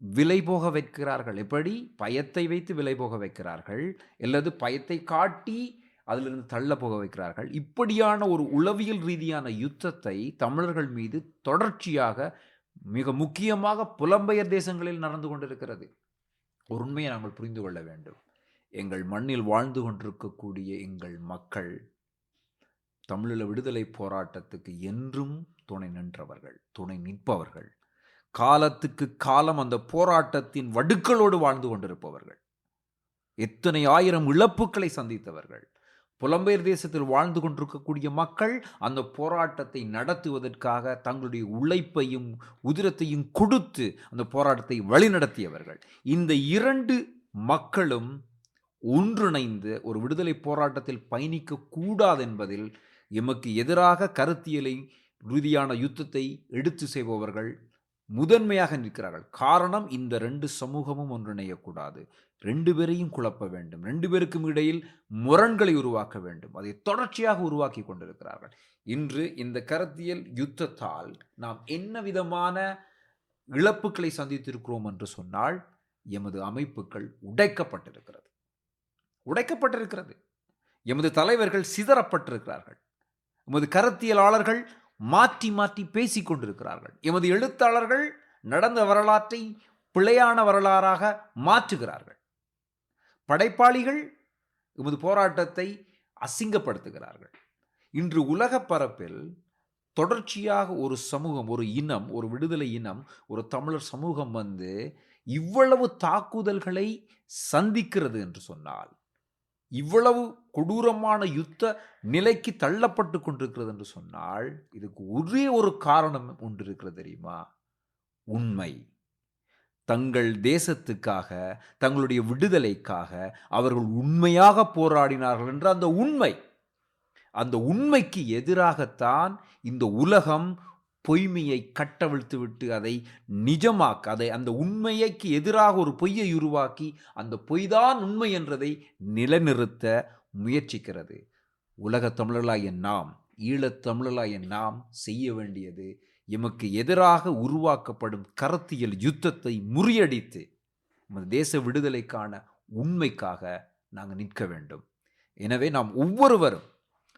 விலை போக வைக்கிறார்கள். எப்படி? பயத்தை வைத்து விலை போக வைக்கிறார்கள், அல்லது பயத்தை காட்டி அதிலிருந்து தள்ள போக வைக்கிறார்கள். இப்படியான ஒரு உளவியல் ரீதியான யுத்தத்தை தமிழர்கள் மீது தொடர்ச்சியாக, மிக முக்கியமாக புலம்பெயர் தேசங்களில் நடந்து கொண்டிருக்கிறது. ஒரு உண்மையை நாங்கள் புரிந்து கொள்ள வேண்டும். எங்கள் மண்ணில் வாழ்ந்து கொண்டிருக்கக்கூடிய எங்கள் மக்கள் தமிழீழ விடுதலை போராட்டத்துக்கு என்றும் துணை நின்றவர்கள், துணை நிற்பவர்கள், காலத்துக்கு காலம் அந்த போராட்டத்தின் வடுக்களோடு வாழ்ந்து கொண்டிருப்பவர்கள், எத்தனை ஆயிரம் இழப்புகளை சந்தித்தவர்கள். புலம்பெயர் தேசத்தில் வாழ்ந்து கொண்டிருக்கக்கூடிய மக்கள் அந்த போராட்டத்தை நடத்துவதற்காக தங்களுடைய உழைப்பையும் உதிரத்தையும் கொடுத்து அந்த போராட்டத்தை வழிநடத்தியவர்கள். இந்த இரண்டு மக்களும் ஒன்றிணைந்து ஒரு விடுதலை போராட்டத்தில் பயணிக்க கூடாது என்பதில் எமக்கு எதிராக கருத்தியலை ரீதியான யுத்தத்தை எடுத்து செய்பவர்கள் முதன்மையாக நிற்கிறார்கள். காரணம், இந்த ரெண்டு சமூகமும் ஒன்றிணையக்கூடாது, ரெண்டு பேரையும் குழப்ப வேண்டும், ரெண்டு பேருக்கும் இடையில் முரண்களை உருவாக்க வேண்டும். அதை தொடர்ச்சியாக உருவாக்கி கொண்டிருக்கிறார்கள். இன்று இந்த கருத்தியல் யுத்தத்தால் நாம் என்ன விதமான இழப்புகளை சந்தித்திருக்கிறோம் என்று சொன்னால், எமது அமைப்புகள் உடைக்கப்பட்டிருக்கிறது, எமது தலைவர்கள் சிதறப்பட்டிருக்கிறார்கள், எமது கருத்தியலாளர்கள் மாற்றி மாற்றி பேசிக் கொண்டிருக்கிறார்கள், எமது எழுத்தாளர்கள் நடந்த வரலாற்றை பிழையான வரலாறாக மாற்றுகிறார்கள், படைப்பாளிகள் எமது போராட்டத்தை அசிங்கப்படுத்துகிறார்கள். இன்று உலக பரப்பில் தொடர்ச்சியாக ஒரு சமூகம், ஒரு இனம், ஒரு விடுதலை இனம், ஒரு தமிழர் சமூகம் இவ்வளவு தாக்குதல்களை சந்திக்கிறது என்று சொன்னால், இவ்வளவு கொடூரமான யுத்த நிலைக்கு தள்ளப்பட்டு கொண்டிருக்கிறது என்று சொன்னால், இதுக்கு ஒரே ஒரு காரணம் ஒன்று இருக்கிறது தெரியுமா? உண்மை. தங்கள் தேசத்துக்காக, தங்களுடைய விடுதலைக்காக அவர்கள் உண்மையாக போராடினார்கள் என்ற அந்த உண்மைக்கு எதிராகத்தான் இந்த உலகம் பொய்மையை கட்டவிழ்த்து விட்டு அதை நிஜமாக்க, அந்த உண்மைக்கு எதிராக ஒரு பொய்யை உருவாக்கி அந்த பொய்தான் உண்மை என்றதை நிலைநிறுத்த முயற்சிக்கிறது. உலகத் தமிழர்களாகிய நாம், ஈழத் தமிழர்களாகிய நாம் செய்ய வேண்டியது, எமக்கு எதிராக உருவாக்கப்படும் கருத்தியல் யுத்தத்தை முறியடித்து நமது தேச விடுதலைக்கான உண்மைக்காக நாங்கள் நிற்க வேண்டும். எனவே நாம் ஒவ்வொருவரும்,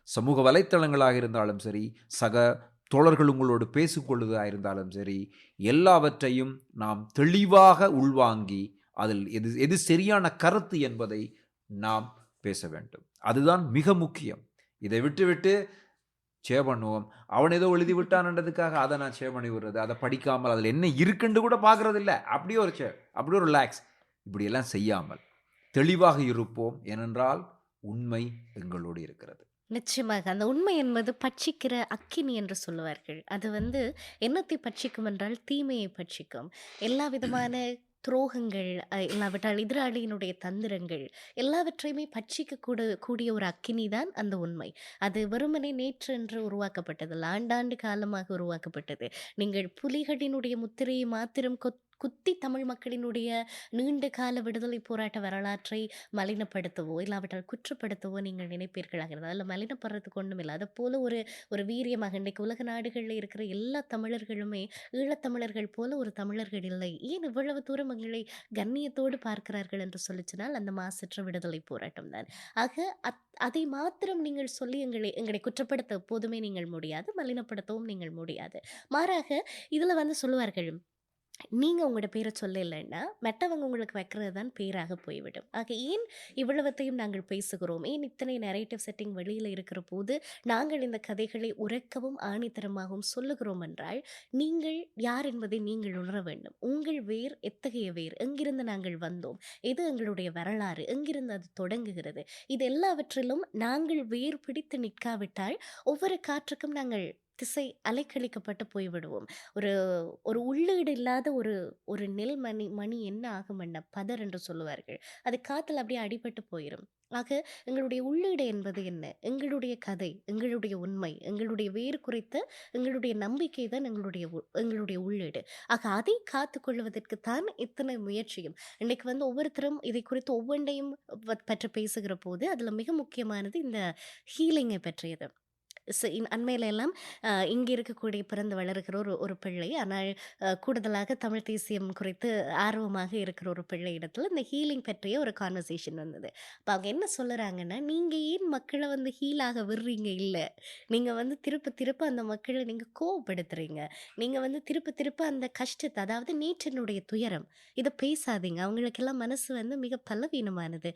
சமூக வலைத்தளங்களாக இருந்தாலும் சரி, சக தோழர்கள் உங்களோடு பேசிக்கொள்வதாக இருந்தாலும் சரி, எல்லாவற்றையும் நாம் தெளிவாக உள்வாங்கி அதில் எது சரியான கருத்து என்பதை நாம் பேச வேண்டும். அதுதான் மிக முக்கியம். இதை விட்டுவிட்டு ஷேர் பண்ணுவோம். அவன் ஏதோ எழுதி விட்டான்றதுக்காக அதை நான் ஷேர் பண்ணி விடுறது, அதை படிக்காமல் அதில் என்ன இருக்குன்னு கூட பார்க்கறது இல்லை. அப்படியே ஒரு ஷேர், அப்படியே ஒரு ரிலாக்ஸ், இப்படியெல்லாம் செய்யாமல் தெளிவாக இருப்போம். ஏனென்றால் உண்மை எங்களோடு இருக்கிறது. நிச்சயமாக அந்த உண்மை என்பது பட்சிக்கிற அக்கினி என்று சொல்லுவார்கள். அது என்னத்தை பட்சிக்கும் என்றால் தீமையை பட்சிக்கும். எல்லா விதமான துரோகங்கள், இல்லாவிட்டால் எதிராளியினுடைய தந்திரங்கள், எல்லாவற்றையுமே கூடிய ஒரு அக்கினி தான் அந்த உண்மை. அது வெறுமனே நேற்று என்று உருவாக்கப்பட்டதல்ல, ஆண்டாண்டு காலமாக உருவாக்கப்பட்டது. நீங்கள் புலிகளினுடைய முத்திரையை மாத்திரம் குத்தி தமிழ் மக்களினுடைய நீண்ட கால விடுதலை போராட்ட வரலாற்றை மலினப்படுத்தவோ இல்லாவிட்டால் குற்றப்படுத்தவோ நீங்கள் நினைப்பீர்களாகிறது. அதில் மலினப்படுறதுக்கு ஒன்றும் இல்லை. அதை போல ஒரு ஒரு வீரியமாக இன்றைக்கு உலக நாடுகளில் இருக்கிற எல்லா தமிழர்களுமே ஈழத்தமிழர்கள் போல ஒரு தமிழர்கள் இல்லை. ஏன் இவ்வளவு தூரம் எங்களை கண்ணியத்தோடு பார்க்கிறார்கள் என்று சொல்லிச்சினால் அந்த மாசற்ற விடுதலை போராட்டம் தான். ஆக அதை மாத்திரம் நீங்கள் சொல்லி எங்களை குற்றப்படுத்த எப்போதுமே நீங்கள் முடியாது, மலினப்படுத்தவும் நீங்கள் முடியாது. மாறாக இதில் சொல்லுவார்கள், நீங்கள் உங்களோட பேரை சொல்லலைன்னா மற்றவங்க உங்களுக்கு வைக்கிறது தான் பேராக போய்விடும். ஆக ஏன் இவ்வளவத்தையும் நாங்கள் பேசுகிறோம், ஏன் இத்தனை நரேட்டிவ் செட்டிங் வெளியில் இருக்கிற போது நாங்கள் இந்த கதைகளை உரைக்கவும் ஆணித்தரமாகவும் சொல்லுகிறோம் என்றால், நீங்கள் யார் என்பதை நீங்கள் உணர வேண்டும். உங்கள் வேர் எத்தகைய வேர், எங்கிருந்து நாங்கள் வந்தோம், எது எங்களுடைய வரலாறு, எங்கிருந்து அது தொடங்குகிறது, இது எல்லாவற்றிலும் நாங்கள் வேர் பிடித்து நிற்காவிட்டால் ஒவ்வொரு காற்றுக்கும் நாங்கள் திசை அலைக்கழிக்கப்பட்டு போய்விடுவோம். ஒரு ஒரு உள்ளீடு இல்லாத ஒரு ஒரு நெல் மணி என்ன ஆகும் என்ன பதர் என்று சொல்லுவார்கள். அது காத்துல அப்படியே அடிபட்டு போயிடும். ஆக எங்களுடைய உள்ளீடு என்பது என்ன, எங்களுடைய கதை, எங்களுடைய உண்மை, எங்களுடைய வேறு குறித்த எங்களுடைய நம்பிக்கை தான் எங்களுடைய உள்ளீடு. ஆக அதை காத்து கொள்வதற்குத்தான் இத்தனை முயற்சியும். இன்னைக்கு ஒவ்வொருத்தரும் இதை குறித்து ஒவ்வொன்றையும் பற்றி பேசுகிற போது அதில் மிக முக்கியமானது இந்த ஹீலிங்கை பற்றியது. அண்மையில எல்லாம் இங்கே இருக்கக்கூடிய பிறந்து வளர்கிற ஒரு பிள்ளை, ஆனால் கூடுதலாக தமிழ் தேசியம் குறித்து ஆர்வமாக இருக்கிற ஒரு பிள்ளை இடத்துல இந்த ஹீலிங் பற்றிய ஒரு கான்வர்சேஷன் வந்தது. அப்போ அவங்க என்ன சொல்லுறாங்கன்னா, நீங்கள் ஏன் மக்களை ஹீலாக விடுறீங்க, இல்லை நீங்கள் திருப்ப திருப்ப அந்த மக்களை நீங்கள் கோவப்படுத்துறீங்க, நீங்கள் திருப்ப அந்த கஷ்டத்தை, அதாவது நேற்றினுடைய துயரம், இதை பேசாதீங்க. அவங்களுக்கெல்லாம் மனசு மிக பலவீனமானது,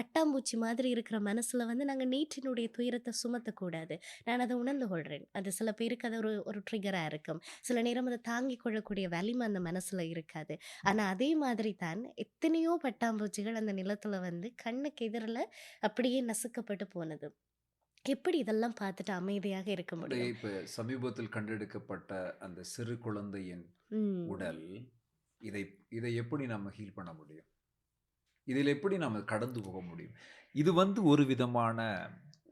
பட்டாம்பூச்சி மாதிரி இருக்கிற மனசில் நாங்கள் நேற்றினுடைய துயரத்தை சுமத்தக்கூடாது. நான் அதை உணர்ந்து கொள்கிறேன். அது சில பேருக்கு அது ஒரு ட்ரிகராக இருக்கும். சில நேரம் அதை தாங்கிக் கொள்ளக்கூடிய வலிமை அந்த மனசில் இருக்காது. ஆனால் அதே மாதிரி தான் எத்தனையோ பட்டாம்பூச்சிகள் அந்த நிலத்தில் கண்ணுக்கு எதிரில் அப்படியே நசுக்கப்பட்டு போனது. எப்படி இதெல்லாம் பார்த்துட்டு அமைதியாக இருக்க முடியும்? இப்போ சமீபத்தில் கண்டெடுக்கப்பட்ட அந்த சிறு குழந்தையின் உடல், இதை எப்படி நம்ம ஹீல் பண்ண முடியும்? இதில் எப்படி நம்ம கடந்து போக முடியும்? இது ஒரு விதமான,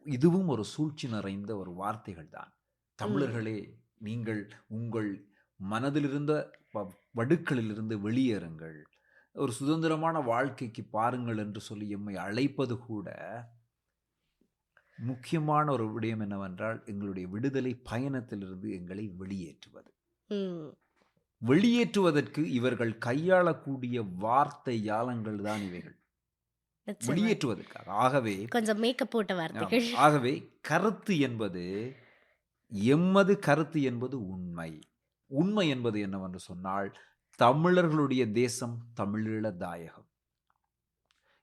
இதுவும் ஒரு சூழ்ச்சி நிறைந்த ஒரு வார்த்தைகள் தான். தமிழர்களே, நீங்கள் உங்கள் மனதிலிருந்த வடுக்களிலிருந்து வெளியேறுங்கள், ஒரு சுதந்திரமான வாழ்க்கைக்கு பாருங்கள் என்று சொல்லி எம்மை அழைப்பது கூட முக்கியமான ஒரு விடயம் என்னவென்றால், எங்களுடைய விடுதலை பயணத்திலிருந்து எங்களை வெளியேற்றுவது. வெளியேற்றுவதற்கு இவர்கள் கையாளக்கூடிய வார்த்தை யாலங்கள் தான் இவைகள், வெளியேற்றுவதற்காக. ஆகவே கொஞ்சம் மேக்கப் போட்ட வார்த்தைகள். ஆகவே கருத்து என்பது, எம்மது கருத்து என்பது உண்மை. உண்மை என்பது என்னவென்று சொன்னால், தமிழர்களுடைய தேசம் தமிழீழ தாயகம்.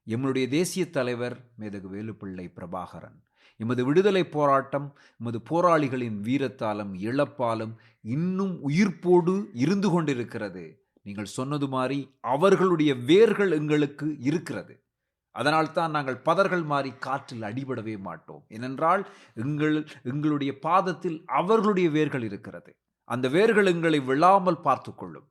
எம்முடைய தேசிய தலைவர் மேதகு வேலுப்பிள்ளை பிரபாகரன், எமது விடுதலை போராட்டம் எமது போராளிகளின் வீரத்தாலும் இழப்பாலும் இன்னும் உயிர்ப்போடு இருந்து கொண்டிருக்கிறது. நீங்கள் சொன்னது மாதிரி அவர்களுடைய வேர்கள் எங்களுக்கு இருக்கிறது. அதனால்தான் நாங்கள் பதர்கள் மாறி காற்றில் அடிபடவே மாட்டோம். ஏனென்றால் எங்களுடைய பாதத்தில் அவர்களுடைய வேர்கள் இருக்கிறது. அந்த வேர்கள் எங்களை விழாமல் பார்த்து கொள்ளும்.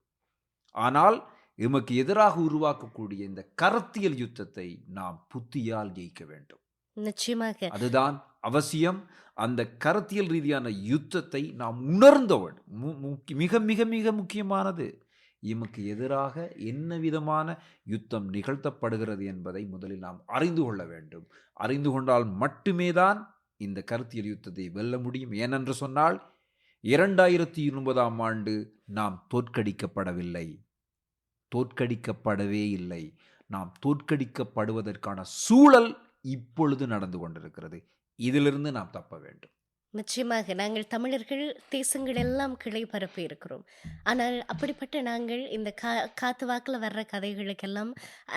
ஆனால் எமக்கு எதிராக உருவாக்கக்கூடிய இந்த கருத்தியல் யுத்தத்தை நாம் புத்தியால் ஜெயிக்க வேண்டும். நிச்சயமாக அதுதான் அவசியம். அந்த கருத்தியல் ரீதியான யுத்தத்தை நாம் உணர்ந்தவன் மிக மிக மிக முக்கியமானது. எமக்கு எதிராக என்ன விதமான யுத்தம் நிகழ்த்தப்படுகிறது என்பதை முதலில் நாம் அறிந்து கொள்ள வேண்டும். அறிந்து கொண்டால் மட்டுமே தான் இந்த கருத்தியல் யுத்தத்தை வெல்ல முடியும். ஏனென்று சொன்னால், 2020ஆம் ஆண்டு நாம் தோற்கடிக்கப்படவில்லை, தோற்கடிக்கப்படவே இல்லை. நாம் தோற்கடிக்கப்படுவதற்கான சூழல் இப்பொழுது நடந்து கொண்டிருக்கிறது. இதிலிருந்து நாம் தப்ப வேண்டும். நிச்சயமாக நாங்கள் தமிழர்கள் தேசங்கள் எல்லாம் கிளை பரப்பி இருக்கிறோம். ஆனால் அப்படிப்பட்ட நாங்கள் இந்த காத்து வாக்குல வர்ற கதைகளுக்கெல்லாம்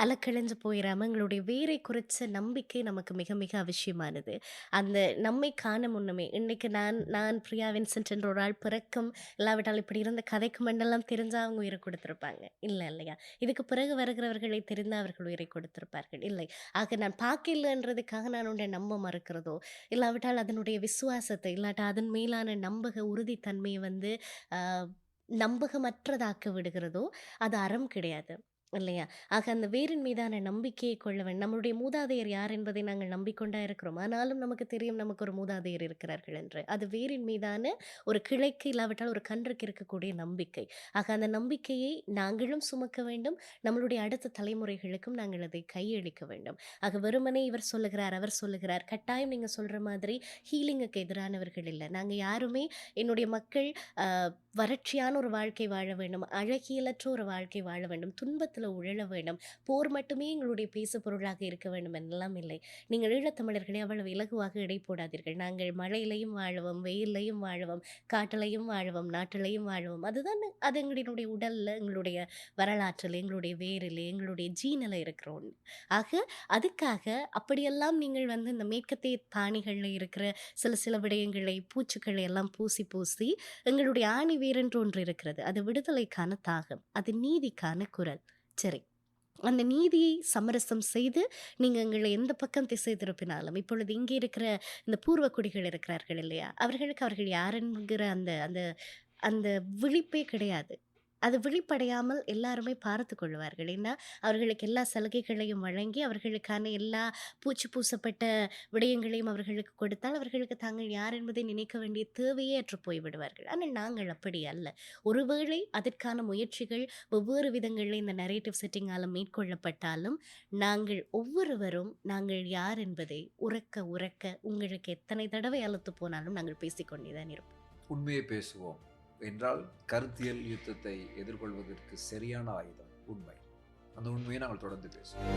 அலக்கழிஞ்சு போயிடாம எங்களுடைய வேரை குறிச்ச நம்பிக்கை நமக்கு மிக மிக அவசியமானது. அந்த நம்மை காண முன்னமே இன்னைக்கு நான் பிரியா வின்சென்ட் என்ற ஒரு ஆள் பிறக்கும் இல்லாவிட்டால் இப்படி இருந்த கதைக்கு மண்டெல்லாம் தெரிஞ்சா அவங்க உயிரை கொடுத்திருப்பாங்க. இல்லை இல்லையா? இதுக்கு பிறகு வருகிறவர்களை தெரிந்து அவர்கள் உயிரை கொடுத்திருப்பார்கள். இல்லை. ஆக நான் பார்க்கலன்றதுக்காக நான் உன்னை நம்ப மறுக்கிறதோ இல்லாவிட்டால் அதனுடைய விசுவாசத்தை இல்லாட்டா அதன் மேலான நம்பக உறுதித்தன்மையை வந்து நம்பகமற்றதாக்க விடுகிறதோ அது அறம் கிடையாது இல்லையா? ஆக அந்த வேரின் மீதான நம்பிக்கையை கொள்ள வேண்டும். நம்மளுடைய மூதாதையர் யார் என்பதை நாங்கள் நம்பிக்கொண்டா இருக்கிறோம். ஆனாலும் நமக்கு தெரியும் நமக்கு ஒரு மூதாதையர் இருக்கிறார்கள் என்று. அது வேரின் மீதான ஒரு கிளைக்கு இல்லாவிட்டால் ஒரு கன்றுக்கு இருக்கக்கூடிய நம்பிக்கை. ஆக அந்த நம்பிக்கையை நாங்களும் சுமக்க வேண்டும். நம்மளுடைய அடுத்த தலைமுறைகளுக்கும் நாங்கள் அதை கையளிக்க வேண்டும். ஆக வெறுமனே இவர் சொல்லுகிறார் அவர் சொல்லுகிறார் கட்டாயம் நீங்கள் சொல்கிற மாதிரி ஹீலிங்குக்கு எதிரானவர்கள் இல்லை. நாங்கள் யாருமே என்னுடைய மக்கள் வறட்சியான ஒரு வாழ்க்கை வாழ வேண்டும், அழகியலற்ற ஒரு வாழ்க்கை வாழ வேண்டும், துன்பத்தில் உழல வேண்டும், போர் மட்டுமே எங்களுடைய பேசு பொருளாக இருக்க வேண்டும் என்றெல்லாம் இல்லை. நீங்கள் ஈழத்தமிழர்களை அவ்வளவு இலகுவாக எடை போடாதீர்கள். நாங்கள் மழையிலையும் வாழுவோம், வெயிலையும் வாழுவோம், காட்டிலையும் வாழுவோம், நாட்டிலையும் வாழுவோம். அதுதான் அது எங்களுடைய உடலில், எங்களுடைய வரலாற்றில், எங்களுடைய வேரில், எங்களுடைய ஜீனில் இருக்கிறோம். ஆக அதுக்காக அப்படியெல்லாம் நீங்கள் வந்து இந்த மேற்கத்திய பாணிகளில் இருக்கிற சில விடயங்களை பூச்சிக்களை எல்லாம் பூசி பூசி எங்களுடைய ஆணி வேரென்று ஒன்று இருக்கிறது. அது விடுதலைக்கான தாகம், அது நீதிக்கான குரல். சரி, அந்த நீதியை சமரசம் செய்து நீங்கள் எங்களை எந்த பக்கம் திசை திருப்பினாலும் இப்பொழுது இங்கே இருக்கிற இந்த பூர்வ குடிகள் இருக்கிறார்கள் இல்லையா, அவர்களுக்கு அவர்கள் யார் என்கிற அந்த அந்த அந்த விழிப்பே கிடையாது. அது விழிப்படையாமல் எல்லாருமே பார்த்து கொள்வார்கள். ஏன்னா அவர்களுக்கு எல்லா சலுகைகளையும் வழங்கி அவர்களுக்கான எல்லா பூச்சி பூசப்பட்ட விடயங்களையும் அவர்களுக்கு கொடுத்தால் அவர்களுக்கு தாங்கள் யார் என்பதை நினைக்க வேண்டிய தேவையே அற்று போய்விடுவார்கள். ஆனால் நாங்கள் அப்படி அல்ல. ஒருவேளை அதற்கான முயற்சிகள் ஒவ்வொரு விதங்களில் இந்த நரேட்டிவ் செட்டிங்கால் மேற்கொள்ளப்பட்டாலும் நாங்கள் ஒவ்வொருவரும் நாங்கள் யார் என்பதை உறக்க உறக்க உங்களுக்கு எத்தனை தடவை அழுத்து போனாலும் நாங்கள் பேசிக்கொண்டேதான் இருப்போம். உண்மையை பேசுவோம் என்றால் கருத்தியல் யுத்தத்தை எதிர்கொள்வதற்கு சரியான ஆயுதம் உண்மை. அந்த உண்மையை நாங்கள் தொடர்ந்து பேசுவோம்.